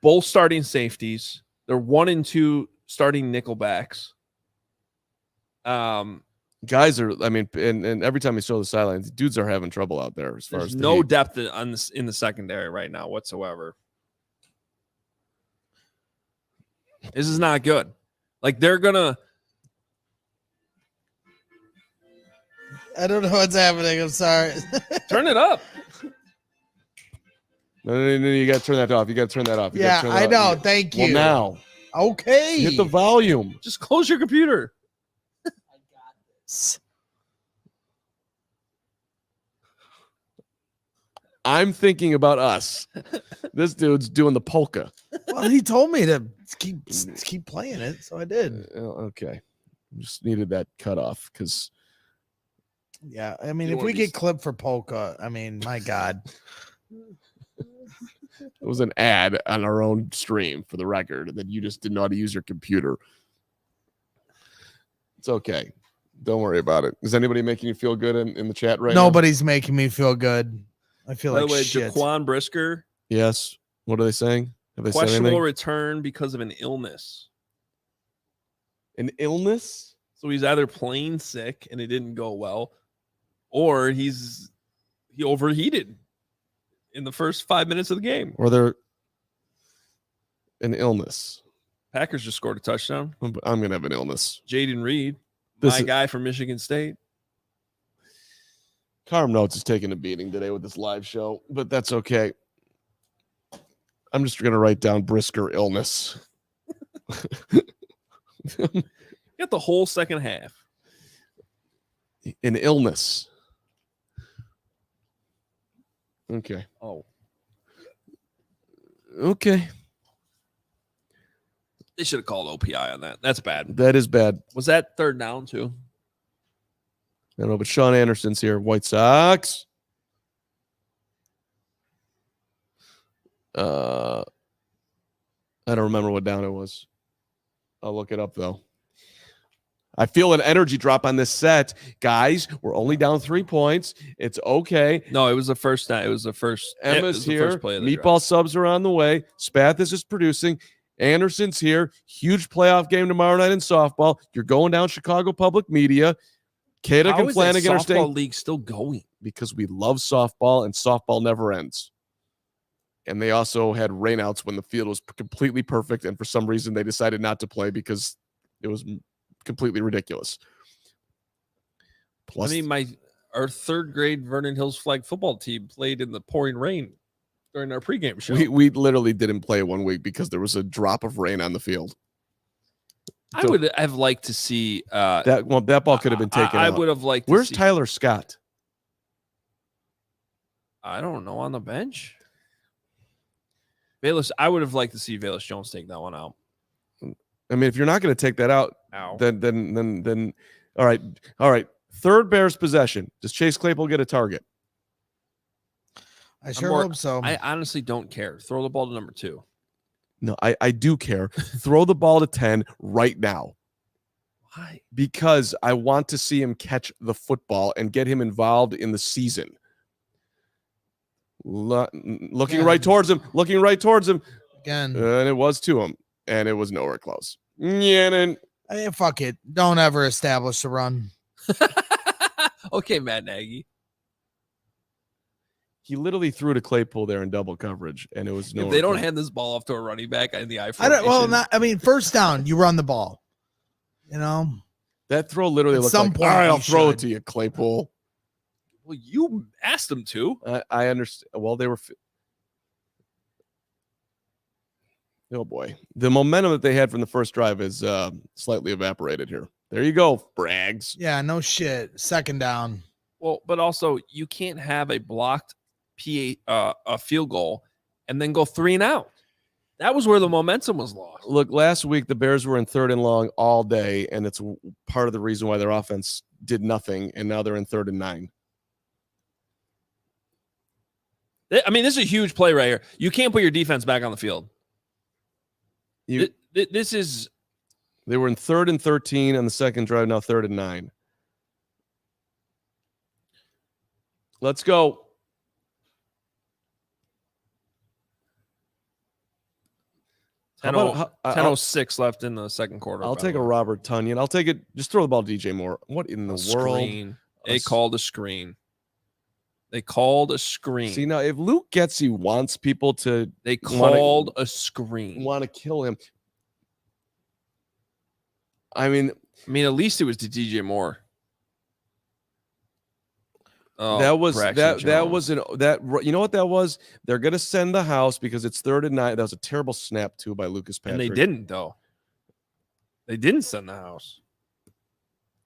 both starting safeties. They're 1 and 2 starting nickelbacks.
Guys are, I mean, and every time we show the sidelines, dudes are having trouble out there as far
There's
as
no depth in the secondary right now whatsoever. This is not good. Like they're gonna.
I don't know what's happening. I'm sorry.
Turn it up.
No, you got to turn that off. You got to turn that off.
Yeah, I know. Thank you.
Well, now.
Okay.
Hit the volume.
Just close your computer.
I'm thinking about us. This dude's doing the polka.
Well, he told me to keep playing it, so I did.
Okay. Just needed that cutoff because.
Yeah, I mean,
You
if
wanna
we
be
get clipped for polka, I mean, my God.
It was an ad on our own stream for the record that you just didn't know how to use your computer. It's okay. Don't worry about it. Is anybody making you feel good in the chat right now?
Nobody's making me feel good. I feel
By
like
the way,
shit.
Jaquan Brisker,
Yes. What are they saying? Have they said
questionable
anything?
return because of an illness.
An illness?
So he's either playing sick and it didn't go well, or he overheated in the first 5 minutes of the game.
Or they're an illness?
Packers just scored a touchdown.
I'm going to have an illness.
Jaden Reed,
This
my
is-
guy from Michigan State.
Carm Notes is taking a beating today with this live show, but that's okay. I'm just going to write down Brisker illness.
Got the whole second half.
An illness. Okay.
Oh,
Okay.
they should have called OPI on that. That's bad.
That is bad.
Was that third down too?
I don't know, but Sean Anderson's here. White Sox. I don't remember what down it was. I'll look it up though. I feel an energy drop on this set. Guys, we're only down 3 points. It's okay.
No, it was the first time. It was the first. it
Emma's
was the
here.
first play of the
Meatball
drive.
subs are on the way. Spathis is producing. Anderson's here. Huge playoff game tomorrow night in softball. You're going down Chicago Public Media. Kadek
How
and
is that
Flanagan are
softball
staying
league still going?
because we love softball and softball never ends. And they also had rainouts when the field was completely perfect. And for some reason, they decided not to play because it was completely ridiculous. Plus,
I mean, our third grade Vernon Hills flag football team played in the pouring rain during our pregame show.
we literally didn't play 1 week because there was a drop of rain on the field.
I would have liked to see
That ball could have been taken
I
out.
would have liked.
Where's
to see,
Tyler Scott?
I don't know, on the bench. Bayless. I would have liked to see Bayless Jones take that one out.
I mean, if you're not going to take that out,
Ow.
then all right. Third Bears possession. Does Chase Claypool get a target?
I sure
more-
hope so.
I honestly don't care. Throw the ball to number 2.
No, I do care. Throw the ball to 10 right now.
Why?
Because I want to see him catch the football and get him involved in the season. Looking
Yeah.
right towards him.
Again,
And it was to him. and it was nowhere close. Yeah,
Hey, fuck it. Don't ever establish the run.
Okay, Matt Nagy.
he literally threw to Claypool there in double coverage, and it was no.
If they don't hand this ball off to a running back in the I
First down, you run the ball. You know,
that throw literally
At
looked
some
like,
point
all right,
you
I'll throw
should.
it to you, Claypool.
Well, you asked them to.
I understand. Well, they were. Oh boy, the momentum that they had from the first drive is slightly evaporated here. There you go, Braggs.
yeah, no shit. Second down.
Well, but also you can't have a blocked a field goal and then go 3 and out. That was where the momentum was lost.
Look, last week the Bears were in 3rd and long all day, and it's part of the reason why their offense did nothing, and now they're in 3rd and 9.
I mean, this is a huge play right here. You can't put your defense back on the field. This is.
They were in 3rd and 13 on the second drive, now 3rd and 9. Let's go. How about-
10:06 left in the second quarter.
I'll
by
take
the
a
way.
Robert Tunyon. I'll take it. Just throw the ball to DJ Moore. What in the world?
Screen. They called a screen. They called a screen.
See, now if Luke Getsy wants people to
They called a screen.
want to kill him, I mean,
at least it was to DJ Moore. Oh,
that was
Braxton
that
Jones.
was you know what that was? They're gonna send the house because it's 3rd and 9. That was a terrible snap too by Lucas Patrick.
And they didn't though. They didn't send the house.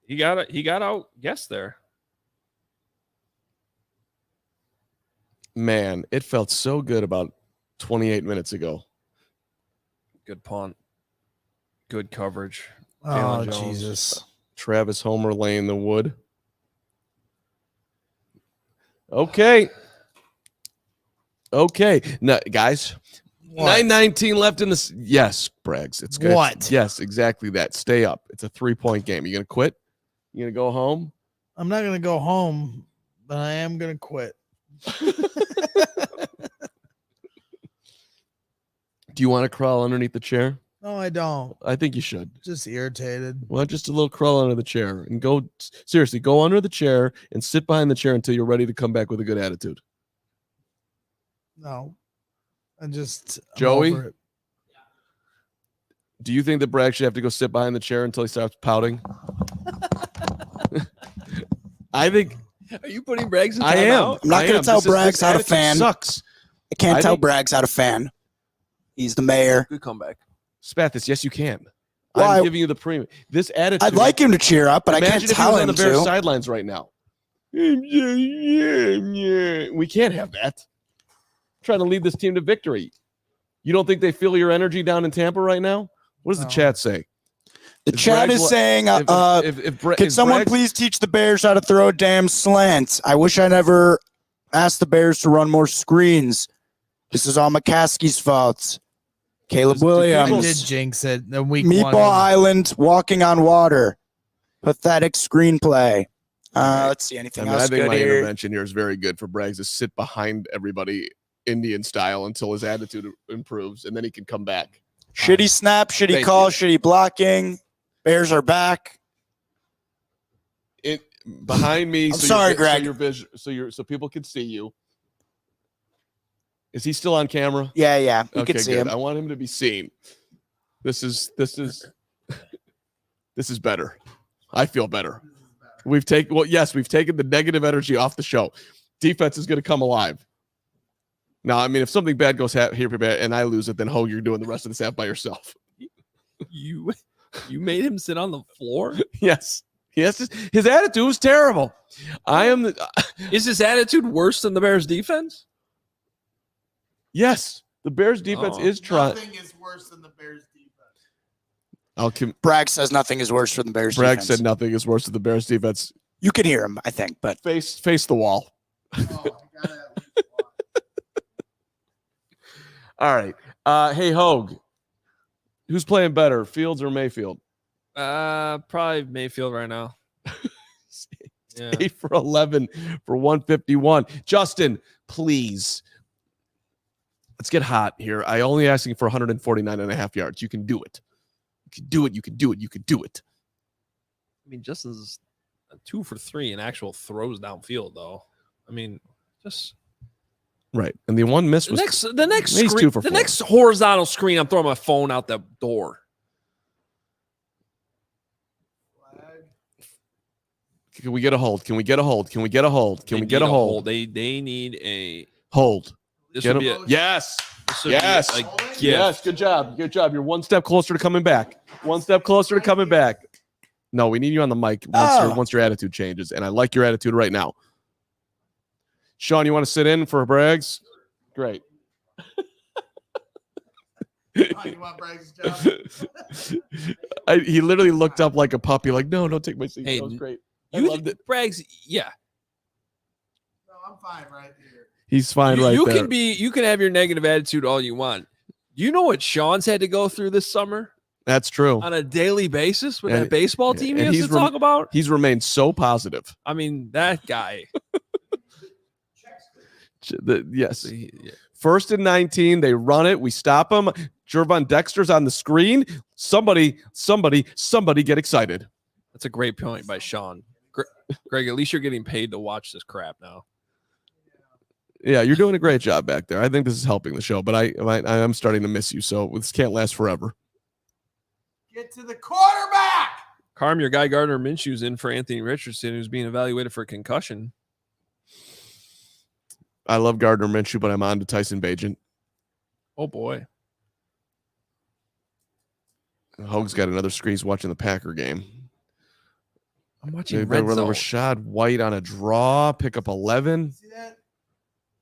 He got out. Guess there.
Man, it felt so good about 28 minutes ago.
Good punt. Good coverage.
Oh,
Jalen Jones.
Jesus.
Travis Homer laying the wood. Okay. Now, guys,
What?
9:19 left in this. Yes, Braggs. It's good.
What?
Yes, exactly that. Stay up. It's a 3-point game. You gonna quit? You gonna go home?
I'm not gonna go home, but I am gonna quit.
Do you want to crawl underneath the chair?
No, I don't.
I think you should.
Just irritated.
Well, just a little crawl under the chair and go. Seriously, go under the chair and sit behind the chair until you're ready to come back with a good attitude.
No. I'm
Joey?
over it.
Do you think that Bragg should have to go sit behind the chair until he starts pouting? I think
Are you putting Braggs in
I am.
timeout?
I'm not going to tell Bragg's not a fan.
Sucks.
I can't
I
tell
think-
Bragg's not a fan. He's the mayor.
Good comeback.
Spathis, yes, you can.
Well,
I'm giving you the premium. This attitude.
I'd like him to cheer up, but I
Imagine
can't
if he
tell
was on
him
the Bears
to.
sidelines right now. We can't have that. Trying to lead this team to victory. You don't think they feel your energy down in Tampa right now? What does the
No.
chat say?
The
Is
chat
Bragg's
is saying, can someone please teach the Bears how to throw a damn slant? I wish I never asked the Bears to run more screens. This is all McCaskey's fault. Caleb
I
Williams.
did jinx it in week
Meatball
1.
Island, walking on water. Pathetic screenplay. Let's see anything
I
else
think
good
my
here.
intervention here is very good for Braggs to sit behind everybody Indian style until his attitude improves, and then he can come back.
Shitty snap, shitty
Thank
call,
you.
shitty blocking. Bears are back.
It behind me.
I'm sorry, Greg.
So people can see you. Is he still on camera?
Yeah. You
Okay,
can see
good.
him.
I want him to be seen. This is better. I feel better. We've taken the negative energy off the show. Defense is going to come alive. Now, I mean, if something bad goes here and I lose it, then Hoge, you're doing the rest of this half by yourself.
You made him sit on the floor?
Yes. His attitude was terrible.
Is his attitude worse than the Bears defense?
Yes. The Bears defense
Oh.
is trying.
Nothing is worse than the Bears defense.
Bragg says nothing is worse for the Bears
Bragg
defense.
said nothing is worse than the Bears defense.
You can hear him, I think, but
Face the wall.
Oh, I gotta at least watch.
All right. Hey, Hoge. Who's playing better, Fields or Mayfield?
Probably Mayfield right now. Yeah.
8 for 11 for 151. Justin, please. Let's get hot here. I only asking for 149.5 yards. You can do it. You can do it. You can do it. You can do it.
I mean, just as a 2 for 3 in actual throws downfield, though. I mean, just
right. And the one miss was
the next
he's
screen,
2 for 4.
the next horizontal screen. I'm throwing my phone out the door.
Can we get a hold? Can we get a hold? Can we get a hold? Can we get a hold?
They need a
hold.
This
get
would be
yes.
Yes.
Yes. Good job. Good job. You're one step closer to coming back. One step closer to coming back. No, we need you on the mic once your attitude changes, and I like your attitude right now. Sean, you want to sit in for Braggs? Great.
You want Braggs' job?
He literally looked up like a puppy, like, no, don't take my seat.
Hey,
that was great.
I loved it. Braggs, yeah.
No, I'm fine right here.
He's fine
you
there.
You can have your negative attitude all you want. You know what Sean's had to go through this summer?
That's true.
On a daily basis with that baseball team he has to talk about?
He's remained so positive.
I mean, that guy.
Yes. First and 19, they run it. We stop them. Jervon Dexter's on the screen. Somebody get excited.
That's a great point by Sean. Greg, at least you're getting paid to watch this crap now.
Yeah, you're doing a great job back there. I think this is helping the show, but I'm starting to miss you, so this can't last forever.
Get to the quarterback.
Carm, your guy Gardner Minshew's in for Anthony Richardson, who's being evaluated for concussion.
I love Gardner Minshew, but I'm on to Tyson Bagent.
Oh, boy.
Hoge's got another screen. He's watching the Packer game.
I'm watching Red Zone.
Rashad White on a draw, pick up 11.
See that?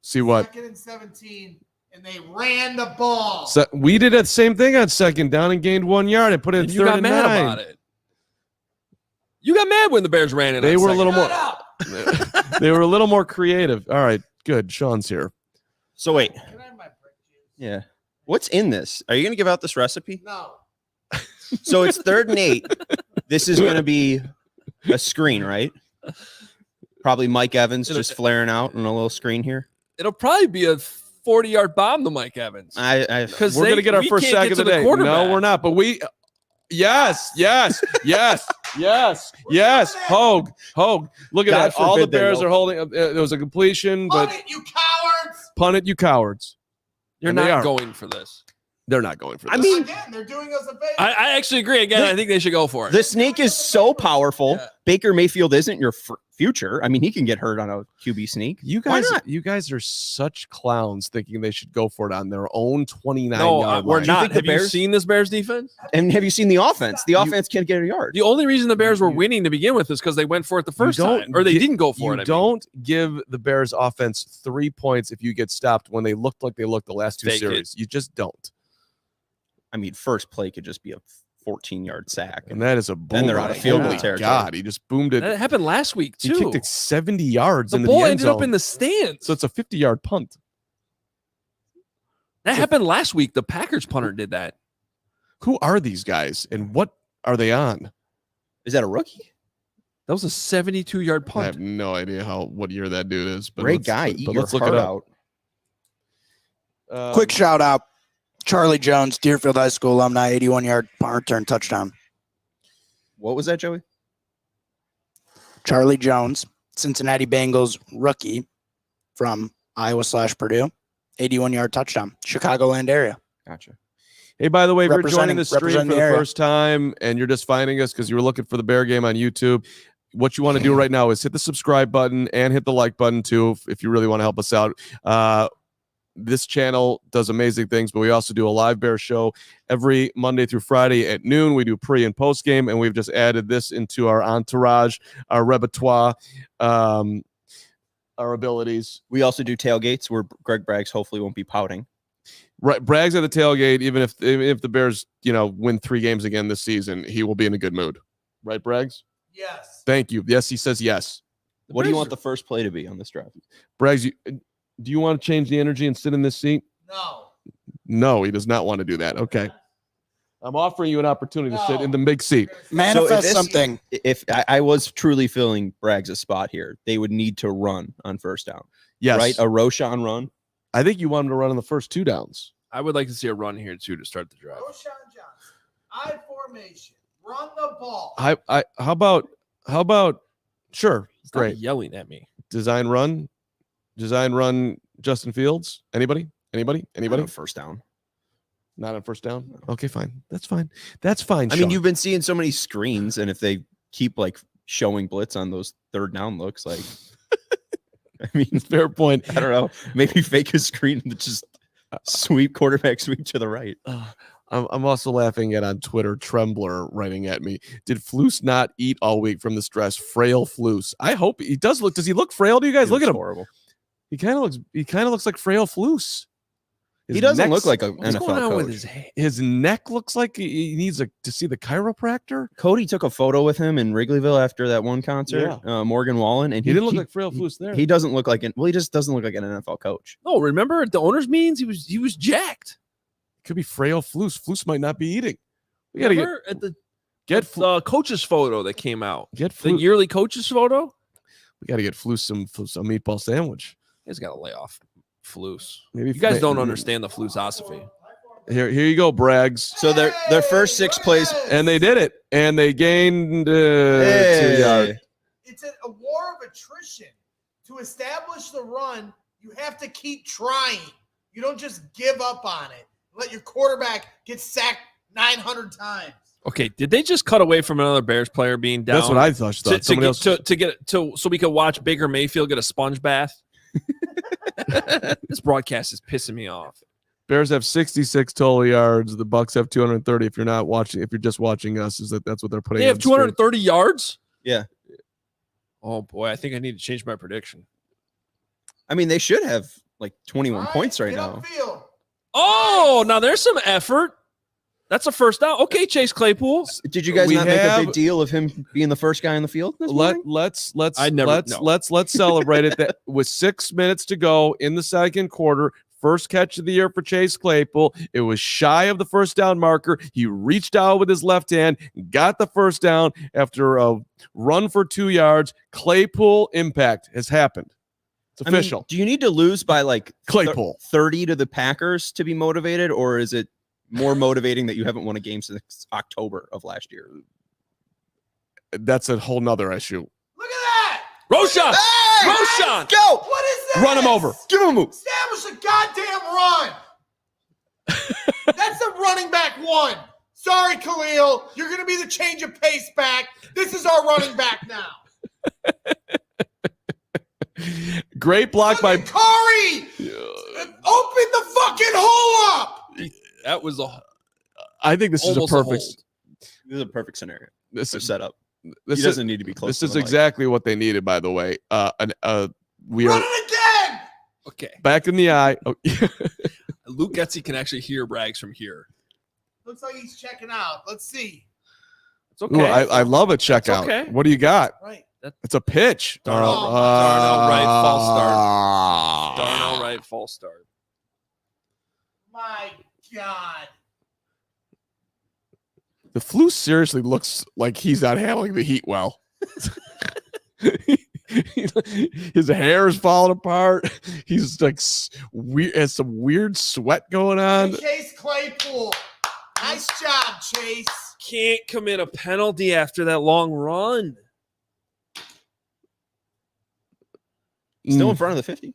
See what?
2nd and 17, and they ran the ball.
So we did the same thing on 2nd down and gained 1 yard and put it in 3rd and 9.
You got mad about it. You got mad when the Bears ran it.
They were a little more. They were a little more creative. All right, good. Sean's here.
So wait.
Can I have my brick juice?
Yeah. What's in this? Are you going to give out this recipe?
No.
So it's 3rd and 8. This is going to be a screen, right? Probably Mike Evans just flaring out on a little screen here.
It'll probably be a 40-yard bomb to Mike Evans.
Because we're going to get our first sack of the day. No, we're not. But we yes. Hoge. Look at that. All the Bears are holding. There was a completion, but
Punt it, you cowards.
Punt it, you cowards.
You're not going for this.
They're not going for this.
I mean,
again, they're doing us a favor.
I actually agree. Again, I think they should go for it.
The sneak is so powerful.
Yeah.
Baker Mayfield isn't your future. I mean, he can get hurt on a QB sneak.
You guys are such clowns thinking they should go for it on their own 29
No,
yard
we're
line.
not. Have you seen this Bears defense?
And have you seen the offense? The offense can't get a yard.
The only reason the Bears were winning to begin with is because they went for it the first time, or they didn't go for it.
You don't give the Bears offense 3 points if you get stopped when they looked like they looked the last two series. You just don't.
I mean, first play could just be a 14-yard sack.
And that is a boom.
Then they're out of field goal territory.
God, he just boomed it.
That happened last week, too.
He kicked it 70 yards
the
into the
ball
end
ended
zone.
up in the stands.
So it's a 50-yard punt.
That happened last week. The Packers punter did that.
Who are these guys, and what are they on?
Is that a rookie?
That was a 72-yard punt.
I have no idea what year that dude is. But
Great guy.
Let's look it up.
Quick shout out. Charlie Jones, Deerfield High School alumni, 81-yard punt return touchdown.
What was that, Joey?
Charlie Jones, Cincinnati Bengals rookie from Iowa/Purdue, 81-yard touchdown, Chicagoland area.
Gotcha.
Hey, by the way, if you're joining the stream for the
area.
first time and you're just finding us because you were looking for the Bear game on YouTube, what you want to do right now is hit the subscribe button and hit the like button too if you really want to help us out. This channel does amazing things, but we also do a live Bear show every Monday through Friday at noon. We do pre and post game, and we've just added this into our entourage, our repertoire, our abilities.
We also do tailgates where Greg Braggs hopefully won't be pouting.
Right, Braggs at the tailgate. Even if the Bears, win 3 games again this season, he will be in a good mood. Right, Braggs?
Yes.
Thank you. Yes, he says yes.
What do you want the first play to be on this drive?
Braggs, do you want to change the energy and sit in this seat?
No.
No, he does not want to do that. Okay. I'm offering you an opportunity to sit in the big seat.
Manifest something.
If I was truly filling Braggs' spot here, they would need to run on first down.
Yes.
Right? A Roshan run.
I think you want him to run on the first 2 downs.
I would like to see a run here too to start the drive.
Roshan Johnson, I formation, run the ball.
How about sure,
Stop
great.
yelling at me.
Design run, Justin Fields. Anybody?
Not a first down.
Not on first down. Okay, fine. That's fine. I
mean, you've been seeing so many screens, and if they keep like showing blitz on those third down looks, like, I mean,
fair point.
I don't know. Maybe fake a screen and just quarterback sweep to the right.
I'm also laughing at on Twitter, Trembler writing at me. Did Flus not eat all week from the stress? Frail Flus. I hope he does look. Does he look frail to you guys? Look at him.
Horrible.
He kind of looks like frail Flus.
He doesn't look like an
What's
NFL
going on
coach.
with
his neck looks like he needs to see the chiropractor.
Cody took a photo with him in Wrigleyville after that one concert, Morgan Wallen, and
He didn't look like frail Flus there.
He doesn't look like he just doesn't look like an NFL coach.
No, remember at the owners' meetings, he was jacked.
Could be frail Flus. Flus might not be eating. We got to
Remember at the
get
coaches photo that came out.
Get
The
Flus.
yearly coaches photo.
We got to get Flus some meatball sandwich.
You guys got to lay off Flus.
Maybe
You guys don't understand the Flusosophy.
Here you go, Braggs.
So their first 6 plays,
And they did it. And they gained 2
Hey.
yards.
It's a war of attrition. To establish the run, you have to keep trying. You don't just give up on it. Let your quarterback get sacked 900 times.
Okay, did they just cut away from another Bears player being down?
That's what I thought.
So we could watch Baker Mayfield get a sponge bath. This broadcast is pissing me off.
Bears have 66 total yards. The Bucks have 230. If you're just watching us, that's what they're putting.
They have 230 yards.
Yeah.
Oh boy, I think I need to change my prediction.
I mean, they should have like 21 points right
get
now.
upfield.
Oh, now there's some effort. That's a first down. Okay, Chase Claypool.
Did you guys not make a big deal of him being the first guy on the field this morning?
Let's celebrate it. That with 6 minutes to go in the second quarter, first catch of the year for Chase Claypool. It was shy of the first down marker. He reached out with his left hand, got the first down after a run for 2 yards. Claypool impact has happened. It's official.
I mean, do you need to lose by like
Claypool
30 to the Packers to be motivated, or is it more motivating that you haven't won a game since October of last year?
That's a whole nother issue.
Look at that.
Roshan.
Hey!
Roshan.
Go!
What is that?
Run him over.
Give him a move.
Establish a goddamn run. That's the running back one. Sorry, Khalil. You're going to be the change of pace back. This is our running back now.
Great block by
Kari. Open the fucking hole up.
That was a.
I think this is a
Almost
perfect.
This is a perfect scenario.
This
They're
is
set up. He
this is
doesn't need to be close.
this
to
is
the mic.
exactly what they needed. By the way, we
Run
are
it again.
Okay.
back in the eye. Oh,
Luke Getzey can actually hear Braggs from here.
Looks like he's checking out. Let's see.
It's okay.
Ooh, I love a checkout.
okay.
What do you got?
Right.
It's a pitch.
Darnell Wright, false start. Darnell Wright, false start.
My God.
The flu seriously looks like he's not handling the heat well. His hair is falling apart. He's like weird, has some weird sweat going on.
Chase Claypool. Nice job, Chase.
Can't commit a penalty after that long run.
Still in front of the 50.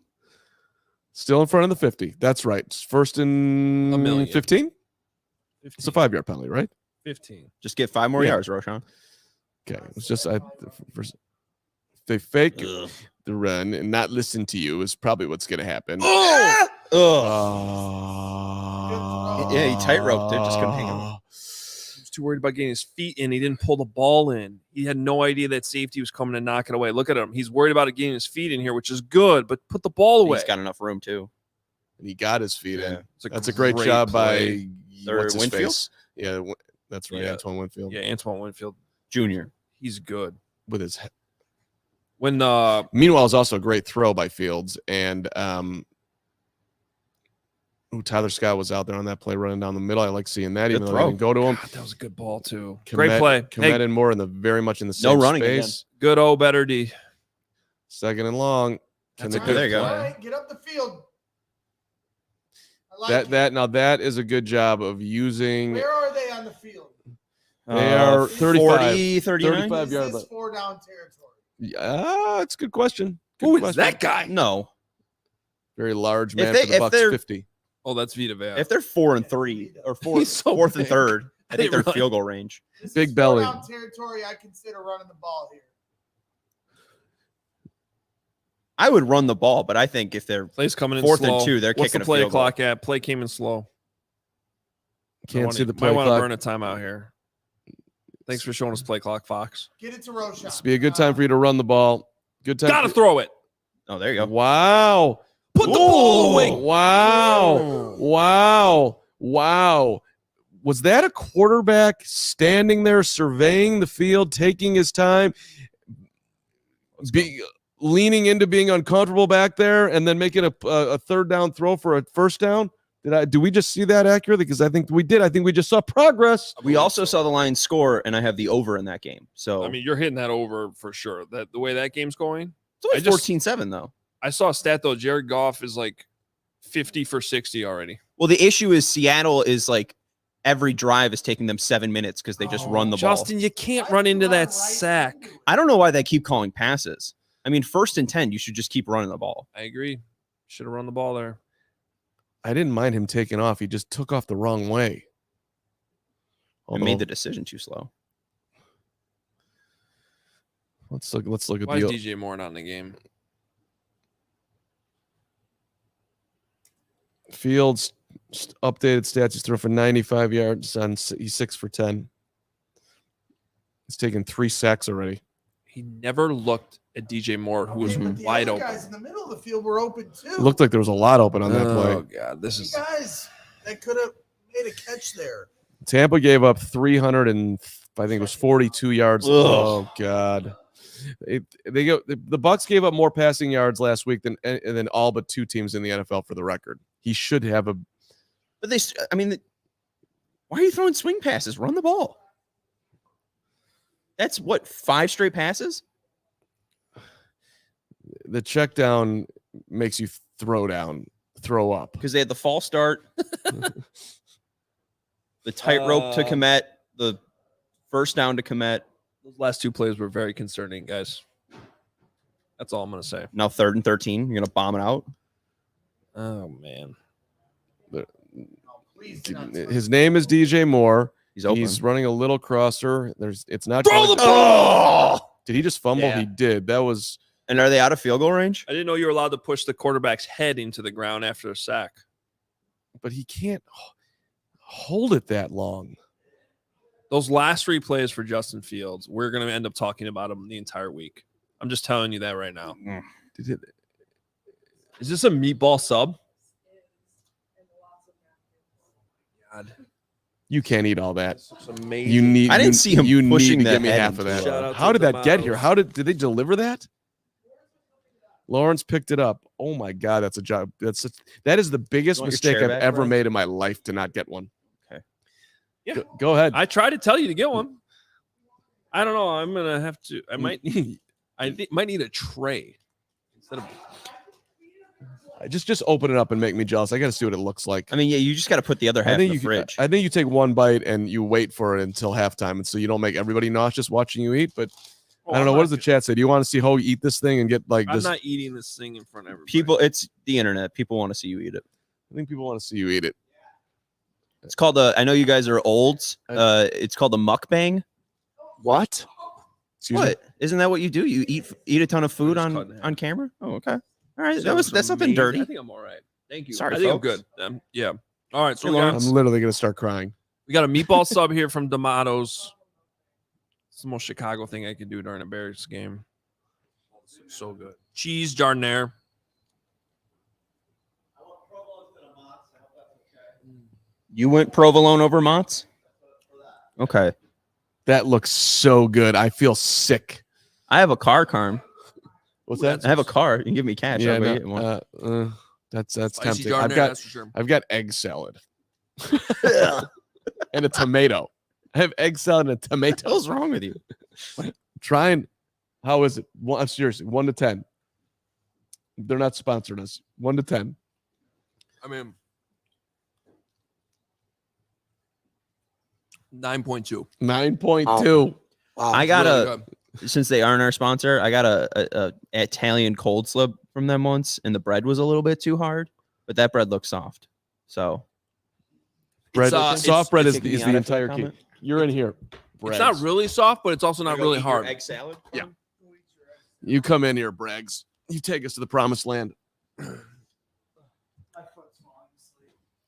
Still in front of the 50. That's right. It's first in
A million.
15. It's a 5-yard penalty, right?
15.
Just get 5 more
Yeah.
yards, Roshan.
Okay. It's just first, they fake the run and not listen to you is probably what's going to happen.
Oh!
Yeah,
he tight-roped it, just couldn't hang him.
He was too worried about getting his feet in. He didn't pull the ball in. He had no idea that safety was coming to knock it away. Look at him. He's worried about it getting his feet in here, which is good, but put the ball away.
He's got enough room, too.
And he got his feet in.
It's
That's a great job
play.
by what's his
Winfield?
face? Yeah, that's right.
Yeah.
Antoine Winfield.
Yeah, Antoine Winfield.
Junior.
He's good.
With his
When
meanwhile, it's also a great throw by Fields. And Tyler Scott was out there on that play running down the middle. I like seeing that, even though they didn't go to him.
God, that was a good ball, too. Great play.
Komet
Hey,
and more in the very much in the same
running
space.
good O, better D.
Second and long. Can
That's
they
a
There you
good
go.
All
play.
right, get up the field.
That is a good job of using.
Where are they on the field?
They are 35,
40, 39?
35 yards.
Is this 4 down territory?
Yeah, that's a good question.
Who is that guy?
No.
Very large man for the Bucks. 50.
Oh, that's Vita Vea.
If they're 4 and 3 or fourth and third, I think they're field goal range.
Big belly.
4 down territory. I consider running the ball here.
I would run the ball, but I think if they're
Play's coming in
4th
slow.
and 2, they're
What's
kicking
the
a
play
field
clock
goal.
at? Play came in slow.
Can't see the play
might want to
clock.
burn a timeout here. Thanks for showing us play clock, Fox.
Get it to Roshan.
This would be a good time for you to run the ball. Good time.
Gotta throw it.
Oh, there you go.
Wow.
Put the ball away.
Wow. Was that a quarterback standing there surveying the field, taking his time, leaning into being uncomfortable back there, and then making a third down throw for a first down? Do we just see that accurately? Because I think we did. I think we just saw progress.
We also saw the Lions score, and I have the over in that game. So
I mean, you're hitting that over for sure. That the way that game's going.
it's only 14-7, though.
I saw a stat though. Jared Goff is like 50 for 60 already.
Well, the issue is Seattle is like every drive is taking them 7 minutes because they just run the ball.
Justin, you can't run into that sack.
I don't know why they keep calling passes. I mean, 1st and 10, you should just keep running the ball.
I agree. Should have run the ball there.
I didn't mind him taking off. He just took off the wrong way.
I made the decision too slow.
Let's look at
Why
the
is DJ Moore not in the game?
Fields updated stats. He's thrown for 95 yards and he's 6 for 10. He's taken 3 sacks already.
He never looked at DJ Moore, who was
But the
wide
other
open.
guys in the middle of the field were open too.
It looked like there was a lot open on that play.
Oh God, this is
guys that could have made a catch there.
Tampa gave up 300 and I think it was 42 yards.
Ugh.
Oh God. The Bucks gave up more passing yards last week than all but 2 teams in the NFL for the record. He should have a.
But why are you throwing swing passes? Run the ball. That's what, 5 straight passes?
The check down makes you throw up.
Because they had the false start, the tightrope to Komet, the first down to Komet.
those last 2 plays were very concerning, guys. That's all I'm gonna say.
Now 3rd and 13, you're gonna bomb it out.
Oh man.
His name is DJ Moore.
He's open.
He's running a little crosser. It's not.
Throw the ball.
Oh!
Did he just fumble?
Yeah.
He did. That was.
And are they out of field goal range?
I didn't know you were allowed to push the quarterback's head into the ground after a sack.
But he can't hold it that long.
Those last 3 plays for Justin Fields, we're going to end up talking about him the entire week. I'm just telling you that right now. Is this a meatball sub? God.
You can't eat all that.
This looks amazing.
You need.
I didn't see him
You need
pushing
to
the
give me
head
half of
into
that.
it.
Shout out
How
to
did that get
Tomatoes.
here? How did they deliver that? Lawrence picked it up. Oh my God, that's a job. That is the biggest
You want your
mistake
chair
I've
back,
ever
Brian?
made in my life to not get one.
Okay.
Yeah.
Go ahead.
I tried to tell you to get one. I don't know. I'm gonna have to. I might need. Might need a tray instead of.
Just open it up and make me jealous. I got to see what it looks like.
I mean, yeah, you just got to put the other half in the fridge.
I think you take one bite and you wait for it until halftime, and so you don't make everybody nauseous watching you eat. But I don't know. What does the chat say? Do you want to see Hoge eat this thing and get like
I'm
this?
not eating this thing in front of everybody.
People, it's the internet. People want to see you eat it.
I think people want to see you eat it.
It's called I know you guys are olds. It's called a mukbang.
What? Excuse me?
What? Isn't that what you do? You eat a ton of food
just cutting it.
on camera? Oh, okay. All right.
That
That's nothing
amazing.
dirty.
I think I'm all right. Thank you.
Sorry,
I think
folks.
I'm good. Yeah. All right. So
Hey,
we got,
Lawrence.
I'm literally gonna start crying.
we got a meatball sub here from Tomatoes. It's the most Chicago thing I could do during a Bears game. So good. Cheese jardiniere.
You went provolone over Mott's? Okay.
That looks so good. I feel sick.
I have a car, Carm.
What's that?
I have a car. You can give me cash.
Yeah,
I'll go
no,
get one.
that's
Spicy
tempting.
jardiniere, that's for sure.
I've got egg salad and a tomato. I have egg salad and a tomato.
What's wrong with you?
Try and how is it? I'm seriously 1 to 10. They're not sponsoring us. 1 to 10.
I mean, 9.2.
9.2.
Wow.
I got
Really
since they aren't our sponsor, I got a Italian cold slip from them once, and the bread was a little bit too hard, but that bread looks soft. So
Bread, soft bread is
kicking
the
me out after
entire
that
key.
comment.
You're in here.
It's not really soft, but it's also not really hard.
Egg salad.
Yeah. You come in here, Braggs. You take us to the promised land.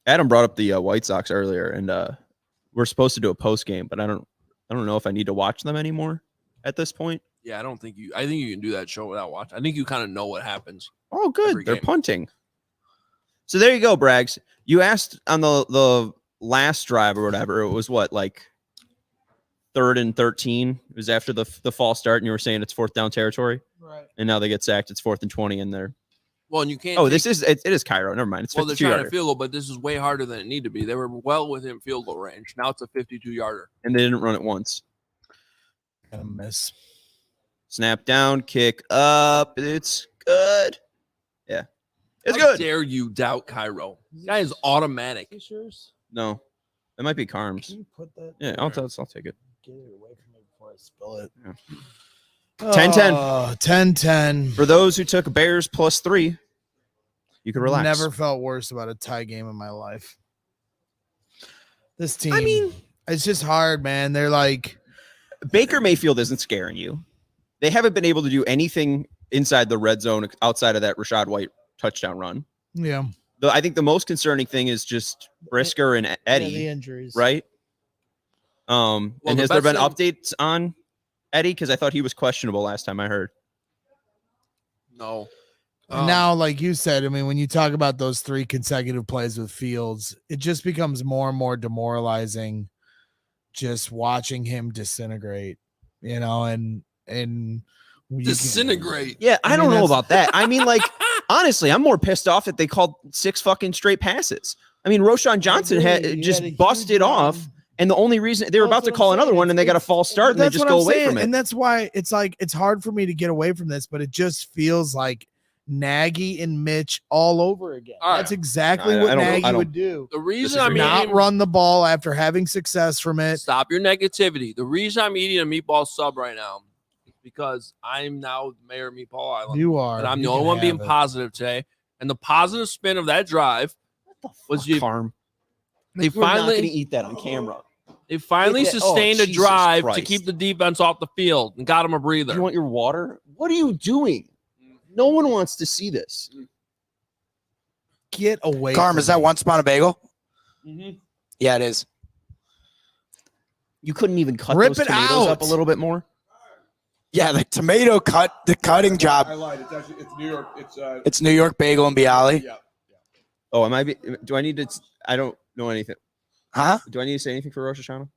Adam brought up the White Sox earlier, and we're supposed to do a post game, but I don't know if I need to watch them anymore at this point.
Yeah, I think you can do that show without watching. I think you kind of know what happens.
Oh, good.
Every
They're
game.
punting. So there you go, Braggs. You asked on the last drive or whatever. It was what, like 3rd and 13? It was after the false start, and you were saying it's 4th down territory.
Right.
And now they get sacked. It's 4th and 20 in there.
Well, and you can't.
Oh, it is Cairo. Never mind. It's
Well, they're
52
trying
yarder.
to field goal, but this is way harder than it needed to be. They were well within field goal range. Now it's a 52-yarder.
And they didn't run it once.
Gonna miss.
Snap down, kick up. It's good. Yeah. It's
How
good.
dare you doubt Cairo? This guy is automatic.
No. It might be Carms.
Can you put that?
Yeah, I'll take it.
Get it away from me before I spill it.
Yeah. 10-10.
10-10.
For those who took Bears +3, you can relax.
Never felt worse about a tie game in my life. This team.
I mean,
it's just hard, man. They're like
Baker Mayfield isn't scaring you. They haven't been able to do anything inside the red zone outside of that Rashad White touchdown run.
yeah.
I think the most concerning thing is just Brisker and Eddie,
the injuries.
right? And
the
has there been
best
updates on Eddie? Because I thought he was questionable last time I heard.
No.
And now, like you said, I mean, when you talk about those 3 consecutive plays with Fields, it just becomes more and more demoralizing just watching him disintegrate, and
disintegrate.
Yeah, I
I
don't
mean,
know
that's-
about that. I mean, like, honestly, I'm more pissed off that they called 6 fucking straight passes. I mean, Roshan Johnson just busted off. And the only reason they were about to call another one and they got a false start and they just go away from it.
And that's why it's like it's hard for me to get away from this, but it just feels like Nagy and Mitch all over again.
All right.
That's exactly
I
what
don't- I
Nagy
don't
would do.
The reason
Disagree.
I'm
Not
eating,
run the ball after having success from it.
stop your negativity. The reason I'm eating a meatball sub right now is because I'm now mayor of Meatball Island.
You are.
And I'm
You
the only
can
one being
have it.
positive today. And the positive spin of that drive was you.
Carm.
They
We're not
finally
going to eat that on camera.
They finally
Look at-
sustained a
Jesus
drive to
Christ.
keep the defense off the field and got him a breather.
You want your water? What are you doing? No one wants to see this.
Get away.
Carm,
from
is that
me.
once upon a bagel?
Mm-hmm.
Yeah, it is.
You couldn't even cut
Rip
those
it
tomatoes up
out.
a little bit more?
Yeah, the cutting job.
I lied. It's New York.
It's New York Bagel and Bialy.
Yeah.
Oh, am I? Do I need to? I don't know anything.
Huh?
Do I need to say anything for Rosh Hashanah?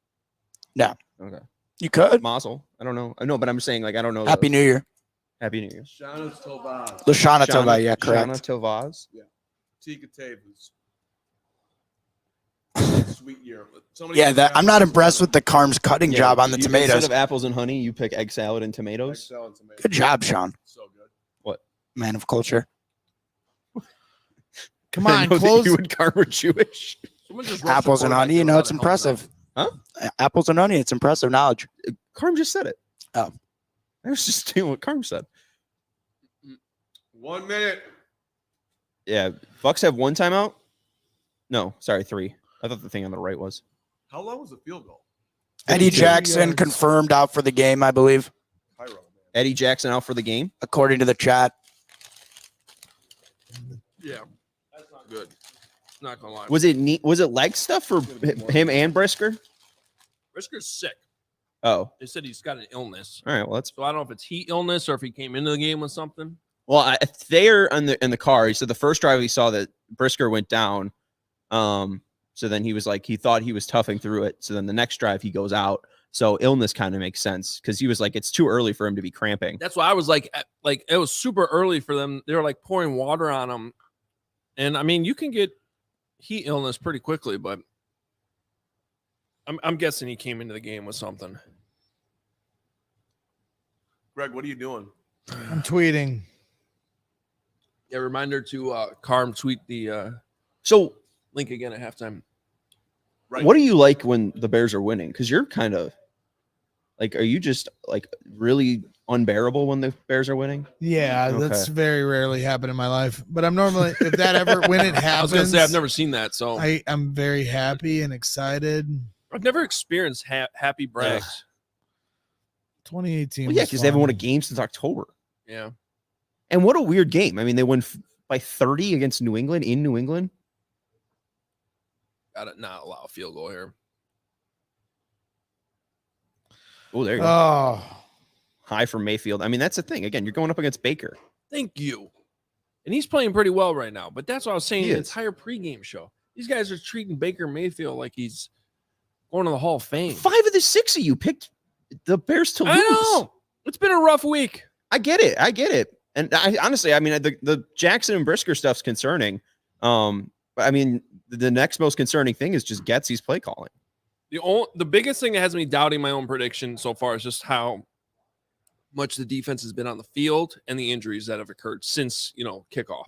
No.
Okay.
You could.
Mazel. I don't know. I know, but I'm saying like I don't know.
Happy New Year.
Happy New Year.
Shana Tovaz.
Lashana Tova, yeah,
Shana
correct.
Tovaz.
Tika Tavus. Sweet year.
Yeah, I'm not impressed with the Carm's cutting
Yeah,
job on the
you-
tomatoes.
Instead of apples and honey, you pick egg salad and tomatoes.
Good job, Sean.
So good.
Man of culture.
Come
I
on,
know that
close.
you and Carm are Jewish.
Someone just
Apples and honey, it's impressive.
Huh?
Apples and honey, it's impressive knowledge.
Carm just said it.
Oh.
I was just doing what Carm said.
1 minute.
Yeah. Bucks have 1 timeout? No, sorry, 3. I thought the thing on the right was.
How long was the field goal?
Eddie
52
Jackson
yards.
confirmed out for the game, I believe,
Cairo, man.
Eddie Jackson out for the game.
according to the chat.
Yeah, that's not good. Not gonna lie.
Was it neat? Was it leg stuff for him and Brisker?
Brisker's sick.
Oh,
They said he's got an illness.
all right. Well, that's
So I don't know if it's heat illness or if he came into the game with something.
well. They're in the car. He said the first drive he saw that Brisker went down. So then he was like, he thought he was toughing through it. So then the next drive he goes out. So illness kind of makes sense because he was like, it's too early for him to be cramping.
That's why I was like it was super early for them. They were like pouring water on him. And I mean, you can get heat illness pretty quickly, but I'm guessing he came into the game with something.
Greg, what are you doing?
I'm tweeting.
Yeah, reminder to Carm tweet the
So
link again at halftime. Right.
What do you like when the Bears are winning? Because you're kind of like, are you just like really unbearable when the Bears are winning?
Yeah,
Okay.
that's very rarely happened in my life. But I'm normally, if that ever, when it happens,
I was gonna say I've never seen that, so
I'm very happy and excited.
I've never experienced happy brags.
2018.
Well, yeah, because they haven't won a game since October.
Yeah.
And what a weird game. I mean, they won by 30 against New England in New England.
Got to not allow a field goal here.
Oh, there you go.
Oh,
High for Mayfield. I mean, that's the thing. Again, you're going up against Baker.
Thank you. And he's playing pretty well right now. But that's what I was saying
He
the
is.
entire pregame show. These guys are treating Baker Mayfield like he's going to the Hall of Fame.
5 of the 6 of you picked the Bears to lose.
I know. It's been a rough week.
I get it. And I honestly, I mean, the Jackson and Brisker stuff's concerning. But I mean, the next most concerning thing is just Getsy's play calling.
The biggest thing that has me doubting my own prediction so far is just how much the defense has been on the field and the injuries that have occurred since, kickoff.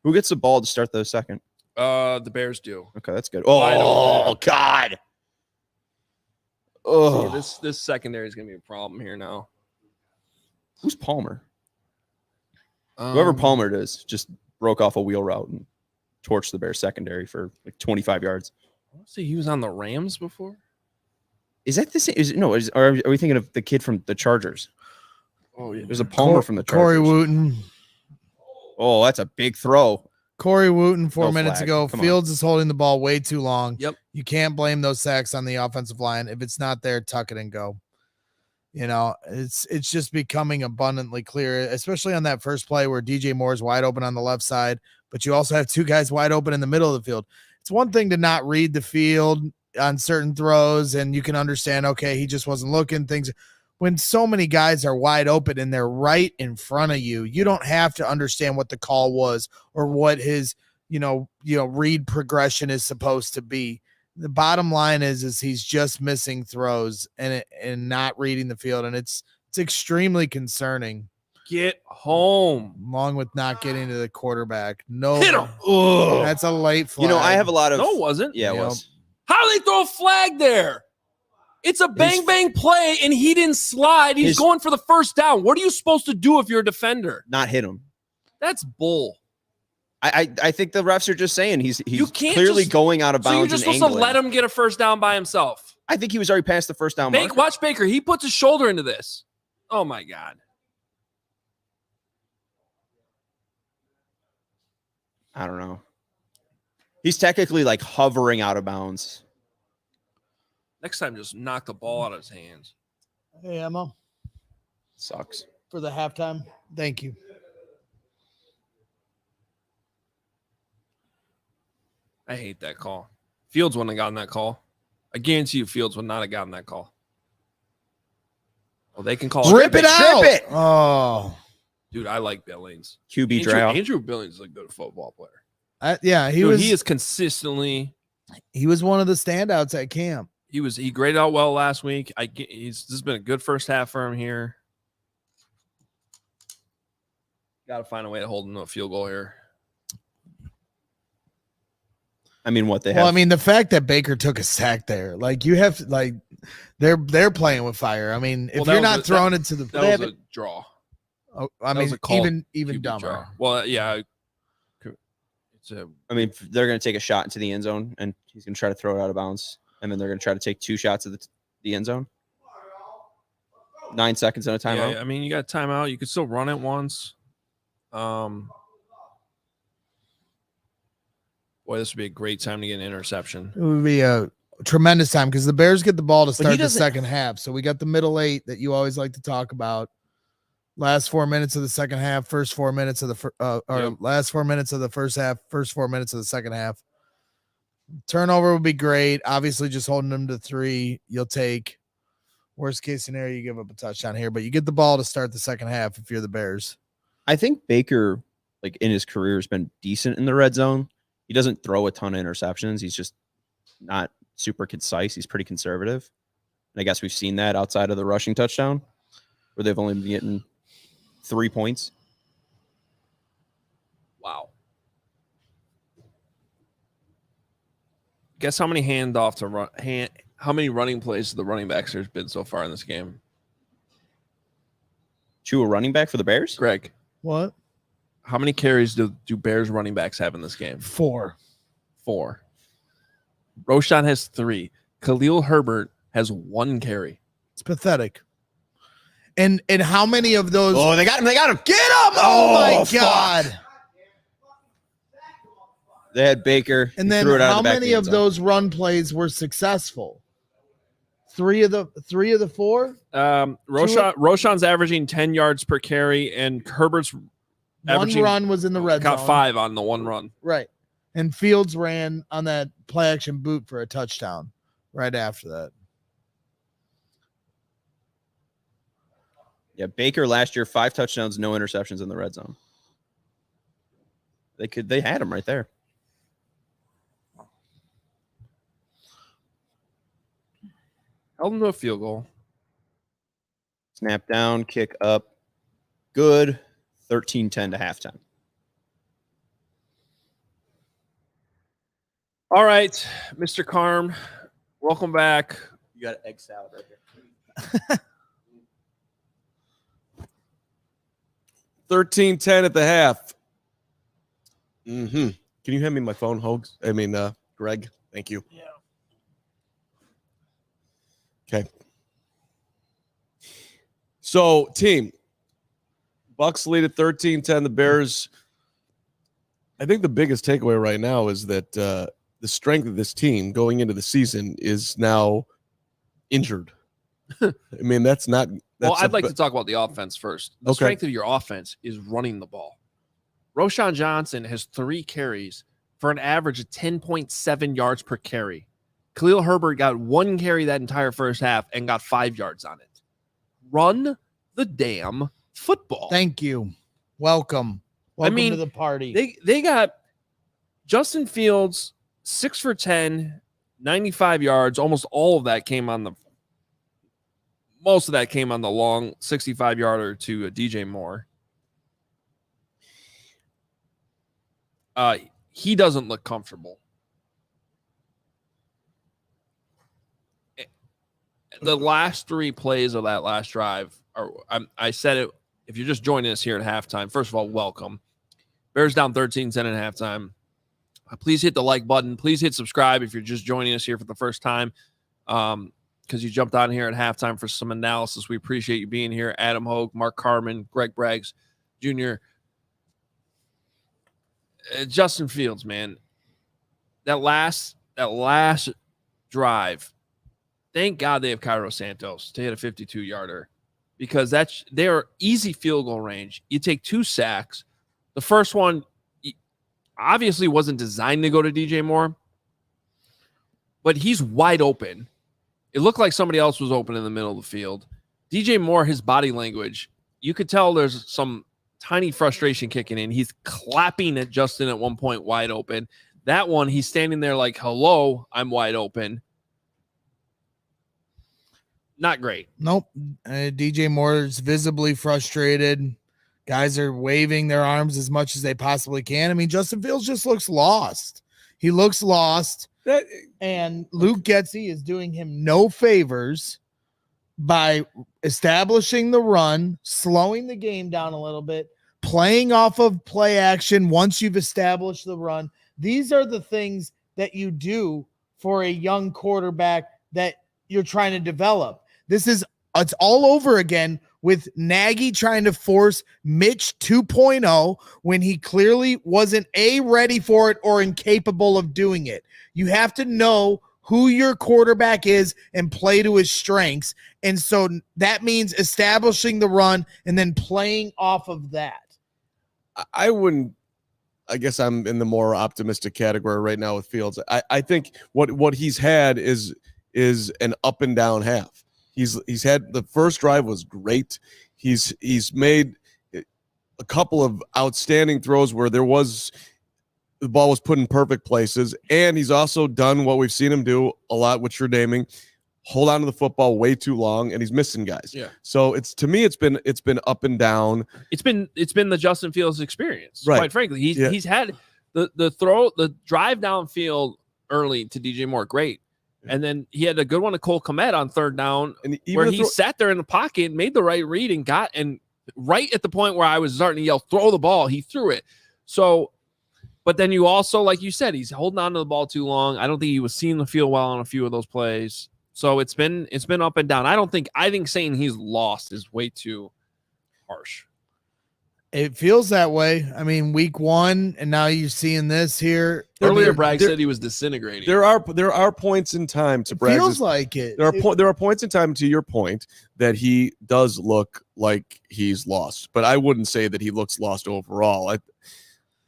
Who gets the ball to start the second?
The Bears do.
Okay, that's good.
Wide
Oh,
open.
God.
Oh,
Oh,
this secondary is going to be a problem here now.
who's Palmer? Whoever Palmer is just broke off a wheel route and torched the Bears secondary for like 25 yards.
I want to say he was on the Rams before.
Is that the same? Are we thinking of the kid from the Chargers?
Oh, yeah.
There's a Palmer from the Chargers.
Corey Wooten.
Oh, that's a big throw.
Corey Wooten 4
No
minutes
flag.
ago.
Come on.
Fields is holding the ball way too long.
Yep.
You can't blame those sacks on the offensive line. If it's not there, tuck it and go. It's just becoming abundantly clear, especially on that first play where DJ Moore's wide open on the left side, but you also have two guys wide open in the middle of the field. It's one thing to not read the field on certain throws, and you can understand, okay, he just wasn't looking things. When so many guys are wide open and they're right in front of you, you don't have to understand what the call was or what his, read progression is supposed to be. The bottom line is he's just missing throws and not reading the field, and it's extremely concerning.
Get home.
Along with not getting to the quarterback. No,
Hit him.
That's a late flag.
I have a lot of.
No, it wasn't.
Yeah, it
Yep.
was.
How do they throw a flag there? It's a bang play, and he didn't slide. He's going for the first down. What are you supposed to do if you're a defender?
Not hit him.
That's bull.
I think the refs are just saying he's
You can't
clearly
just-
going out of
So
bounds.
you're just
and
supposed to
angling.
let him get a first down by himself.
I think he was already past the first down marker.
Watch Baker. He puts his shoulder into this. Oh, my God.
I don't know. He's technically like hovering out of bounds.
Next time, just knock the ball out of his hands.
Hey, Emma,
Sucks.
for the halftime. Thank you.
I hate that call. Fields wouldn't have gotten that call. I guarantee you Fields would not have gotten that call. Well, they can call
Rip it out.
Strip it.
Oh,
Dude, I like Billings.
QB draft.
Andrew Billings is a good football player.
he
He is consistently.
He was one of the standouts at camp.
He graded out well last week. This has been a good first half for him here. Got to find a way to hold him to a field goal here.
I mean, what they have.
Well, I mean, the fact that Baker took a sack there, like you have, like they're playing with fire. I mean, if you're not throwing it to the,
that was a draw.
oh, I
that
mean,
was a call.
even
QB
dumber.
draw. Well, yeah.
I mean, they're going to take a shot into the end zone, and he's going to try to throw it out of bounds, and then they're going to try to take 2 shots at the end zone. 9 seconds on a timeout.
Yeah, I mean, you got a timeout. You could still run it once. Boy, this would be a great time to get an interception.
It would be a tremendous time because the Bears get the ball to
he
start the
doesn't-
second half. So we got the middle 8 that you always like to talk about. Last 4 minutes of the second half, first 4 minutes of the last 4 minutes of the first half, first 4 minutes of the second half. Turnover would be great. Obviously, just holding them to 3, you'll take. Worst case scenario, you give up a touchdown here, but you get the ball to start the second half if you're the Bears.
I think Baker, like in his career, has been decent in the red zone. He doesn't throw a ton of interceptions. He's just not super concise. He's pretty conservative. And I guess we've seen that outside of the rushing touchdown, where they've only been getting 3 points.
Wow. Guess how many handoff to run? How many running plays to the running backs there's been so far in this game?
To a running back for the Bears?
Greg.
What?
How many carries do Bears running backs have in this game?
4.
4. Roschon has 3. Khalil Herbert has 1 carry.
It's pathetic. And how many of those?
Oh, they got him. Get him.
Oh my God.
They had Baker.
And then how many of those run plays were successful? 3 of the 4?
Roschon's averaging 10 yards per carry, and Herbert's
one run was in the red zone.
Got 5 on the one run.
Right. And Fields ran on that play action boot for a touchdown right after that.
Yeah, Baker last year, 5 touchdowns, no interceptions in the red zone. They had him right there.
Held him to a field goal.
Snap down, kick up. Good. 13-10 to halftime.
All right, Mr. Carm, welcome back.
You got an egg salad right there.
13-10 at the half. Mm-hmm. Can you hand me my phone, Hogs? Greg. Thank you.
Yeah.
Okay. So, team, Bucks lead at 13-10. The Bears, I think the biggest takeaway right now is that the strength of this team going into the season is now injured. That's not.
I'd like to talk about the offense first. The strength of your offense is running the ball. Roschon Johnson has 3 carries for an average of 10.7 yards per carry. Khalil Herbert got 1 carry that entire first half and got 5 yards on it. Run the damn football.
Thank you. Welcome to the party.
They got Justin Fields 6 for 10, 95 yards. Most of that came on the long 65-yarder to DJ Moore. He doesn't look comfortable. The last 3 plays of that last drive I said it. If you're just joining us here at halftime, first of all, welcome. Bears down 13-10 at halftime. Please hit the like button. Please hit subscribe if you're just joining us here for the first time. Because you jumped on here at halftime for some analysis. We appreciate you being here. Adam Hoge, Mark Carman, Greg Braggs Jr., Justin Fields, man. That last drive, thank God they have Cairo Santos to hit a 52-yarder because they're easy field goal range. You take 2 sacks. The first one obviously wasn't designed to go to DJ Moore, but he's wide open. It looked like somebody else was open in the middle of the field. DJ Moore, his body language, you could tell there's some tiny frustration kicking in. He's clapping at Justin at one point wide open. That one, he's standing there like, hello, I'm wide open. Not great.
Nope. DJ Moore is visibly frustrated. Guys are waving their arms as much as they possibly can. Justin Fields just looks lost. He looks lost. And Luke Getsy is doing him no favors by establishing the run, slowing the game down a little bit, playing off of play action once you've established the run. These are the things that you do for a young quarterback that you're trying to develop. It's all over again with Nagy trying to force Mitch 2.0 when he clearly wasn't ready for it or incapable of doing it. You have to know who your quarterback is and play to his strengths. And so that means establishing the run and then playing off of that.
I guess I'm in the more optimistic category right now with Fields. I think what he's had is an up and down half. He's had the first drive was great. He's made a couple of outstanding throws where the ball was put in perfect places, and he's also done what we've seen him do a lot, which you're naming, hold on to the football way too long, and he's missing guys.
Yeah.
So it's been up and down.
It's been the Justin Fields experience,
right?
Quite frankly, he's had the drive downfield early to DJ Moore. Great. And then he had a good one to Cole Kmet on third down,
and
where he sat there in the pocket, made the right read, and right at the point where I was starting to yell, throw the ball, he threw it. So, but then you also, like you said, he's holding on to the ball too long. I don't think he was seeing the field well on a few of those plays. So it's been up and down. I think saying he's lost is way too harsh.
It feels that way. I mean, week 1, and now you're seeing this here.
Earlier, Bragg said he was disintegrating.
There are points in time to Bragg.
Feels like it.
There are points in time, to your point, that he does look like he's lost, but I wouldn't say that he looks lost overall.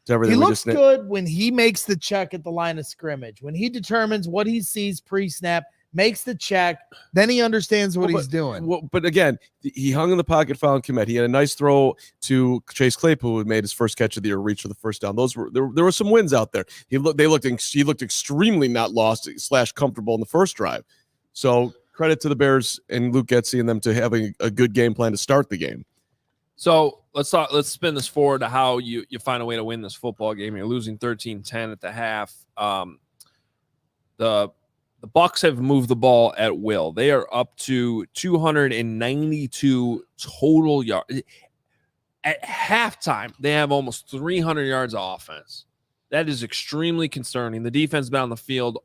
He looks good when he makes the check at the line of scrimmage, when he determines what he sees pre-snap, makes the check, then he understands what he's doing. But again, he hung in the pocket, found Kmet. He had a nice throw to Chase Claypool, who made his first catch of the year, reach for the first down. There were some wins out there. He looked extremely not lost / comfortable in the first drive. So credit to the Bears and Luke Getsy and them to having a good game plan to start the game.
So let's spin this forward to how you find a way to win this football game. You're losing 13-10 at the half. The Bucs have moved the ball at will. They are up to 292 total yards. At halftime, they have almost 300 yards of offense. That is extremely concerning. The defense has been on the field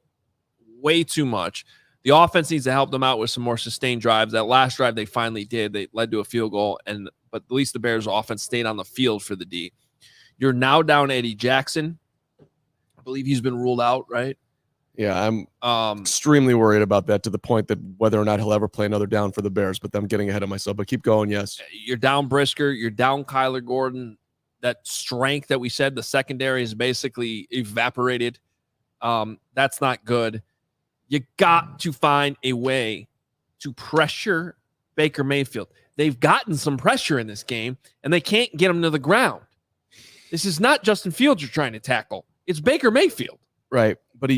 way too much. The offense needs to help them out with some more sustained drives. That last drive they finally did. They led to a field goal, but at least the Bears' offense stayed on the field for the D. You're now down Eddie Jackson. I believe he's been ruled out, right?
Yeah, I'm extremely worried about that, to the point that whether or not he'll ever play another down for the Bears, but I'm getting ahead of myself. But keep going, yes.
You're down Brisker. You're down Kyler Gordon. That strength that we said, the secondary is basically evaporated. That's not good. You got to find a way to pressure Baker Mayfield. They've gotten some pressure in this game, and they can't get him to the ground. This is not Justin Fields you're trying to tackle. It's Baker Mayfield.
Right, but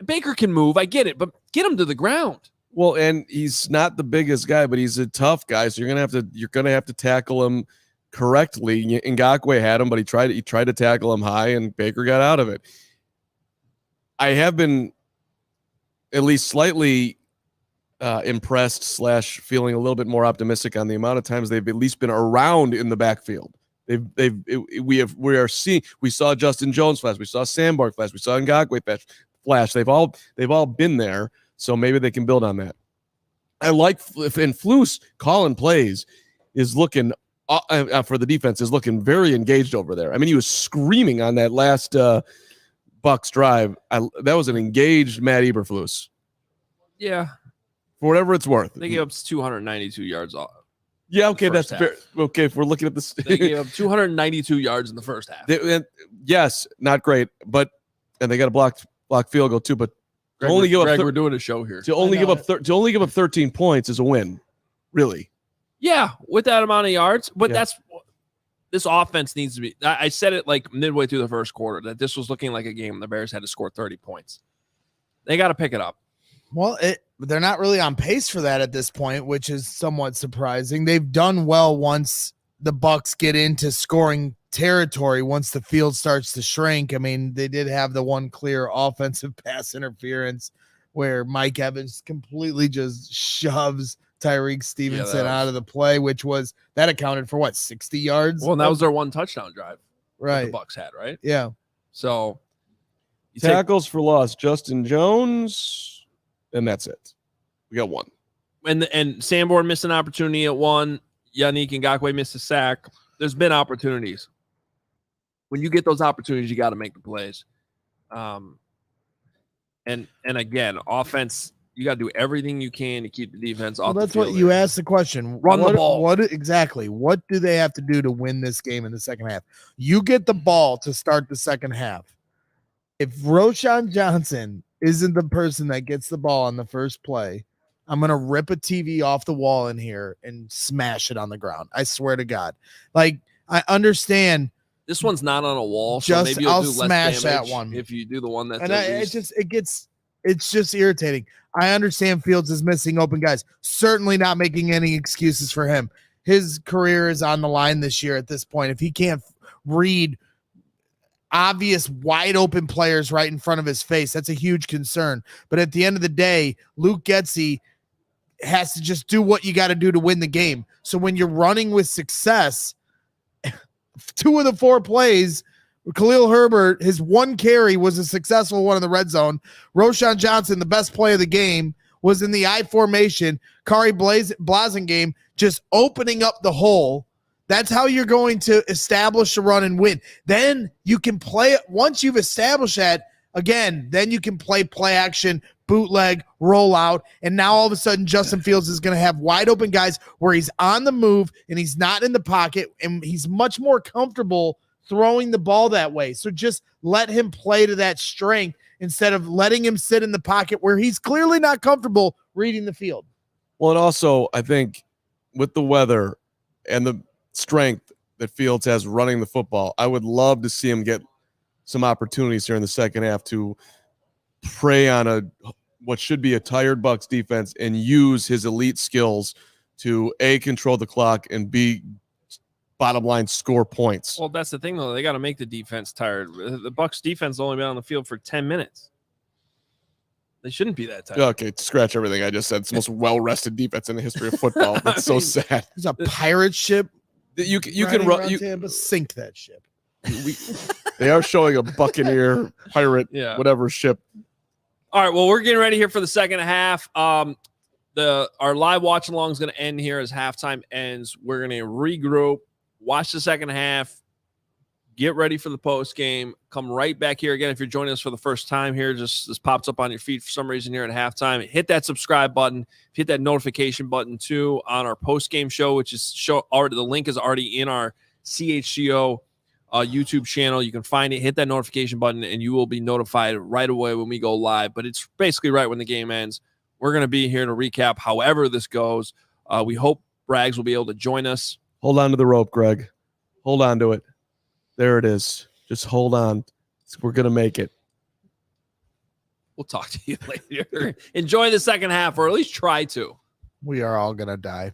Baker can move. I get it, but get him to the ground.
Well, and he's not the biggest guy, but he's a tough guy. So you're gonna have to tackle him correctly. Ngakoue had him, but he tried to tackle him high, and Baker got out of it. I have been at least slightly impressed / feeling a little bit more optimistic on the amount of times they've at least been around in the backfield. We saw Justin Jones flash, we saw Sandberg flash, we saw Ngakoue flash. They've all been there, so maybe they can build on that. I like, and Flus calling plays is looking for the defense is looking very engaged over there. I mean, he was screaming on that last Bucs drive. That was an engaged Matt Eberflus.
Yeah,
for whatever it's worth.
They gave up 292 yards off.
Yeah, okay, that's fair. Okay, if we're looking at this,
they gave up 292 yards in the first half.
Yes, not great, and they got a blocked field goal too. But
Greg, we're doing a show here.
To only give up 13 points is a win, really.
Yeah, with that amount of yards, but this offense needs to be. I said it like midway through the first quarter that this was looking like a game the Bears had to score 30 points. They got to pick it up.
Well, they're not really on pace for that at this point, which is somewhat surprising. They've done well once the Bucs get into scoring territory, once the field starts to shrink. I mean, they did have the one clear offensive pass interference where Mike Evans completely just shoves Tyreek Stevenson out of the play, that accounted for 60 yards?
Well, and that was their one touchdown drive.
Right.
The Bucs had, right?
Yeah.
So
tackles for loss, Justin Jones, and that's it. We got one.
And Sanborn missed an opportunity at one. Yannick Ngakoue missed a sack. There's been opportunities. When you get those opportunities, you got to make the plays. And again, offense, you got to do everything you can to keep the defense off.
That's what you asked the question.
Run the ball.
What exactly? What do they have to do to win this game in the second half? You get the ball to start the second half. If Roschon Johnson isn't the person that gets the ball on the first play, I'm going to rip a TV off the wall in here and smash it on the ground. I swear to God. Like, I understand.
This one's not on a wall,
so
maybe
I'll
do
smash
less
that one
if you do the one that's.
And it's just irritating. I understand Fields is missing open guys. Certainly not making any excuses for him. His career is on the line this year at this point. If he can't read obvious wide open players right in front of his face. That's a huge concern. But at the end of the day, Luke Getsy has to just do what you got to do to win the game. So when you're running with success, 2 of the 4 plays, Khalil Herbert, his 1 carry was a successful one in the red zone. Roshan Johnson, the best play of the game, was in the I formation. Kari Blasingame just opening up the hole. That's how you're going to establish a run and win. Then you can play it. Once you've established that, again, then you can play action, bootleg, roll out, and now all of a sudden Justin Fields is going to have wide open guys where he's on the move and he's not in the pocket, and he's much more comfortable throwing the ball that way. So just let him play to that strength instead of letting him sit in the pocket where he's clearly not comfortable reading the field.
Well, and also I think with the weather and the strength that Fields has running the football, I would love to see him get some opportunities here in the second half to prey on what should be a tired Bucs defense and use his elite skills to A, control the clock, and B, bottom line, score points.
Well, that's the thing, though. They got to make the defense tired. The Bucs defense has only been on the field for 10 minutes. They shouldn't be that tired.
Okay, scratch everything I just said. It's the most well-rested defense in the history of football. That's so sad.
There's a pirate ship.
You can run.
Tampa, sink that ship.
They are showing a Buccaneer pirate, whatever ship.
All right, well, we're getting ready here for the second half. Our live watch along is going to end here as halftime ends. We're going to regroup, watch the second half, get ready for the post game. Come right back here again. If you're joining us for the first time here, just this pops up on your feed for some reason here at halftime. Hit that subscribe button. Hit that notification button too on our post game show, which is already, the link is already in our CHGO YouTube channel. You can find it. Hit that notification button, and you will be notified right away when we go live. But it's basically right when the game ends. We're going to be here to recap however this goes. We hope Braggs will be able to join us.
Hold on to the rope, Greg. Hold on to it. There it is. Just hold on. We're going to make it.
We'll talk to you later. Enjoy the second half, or at least try to.
We are all going to die.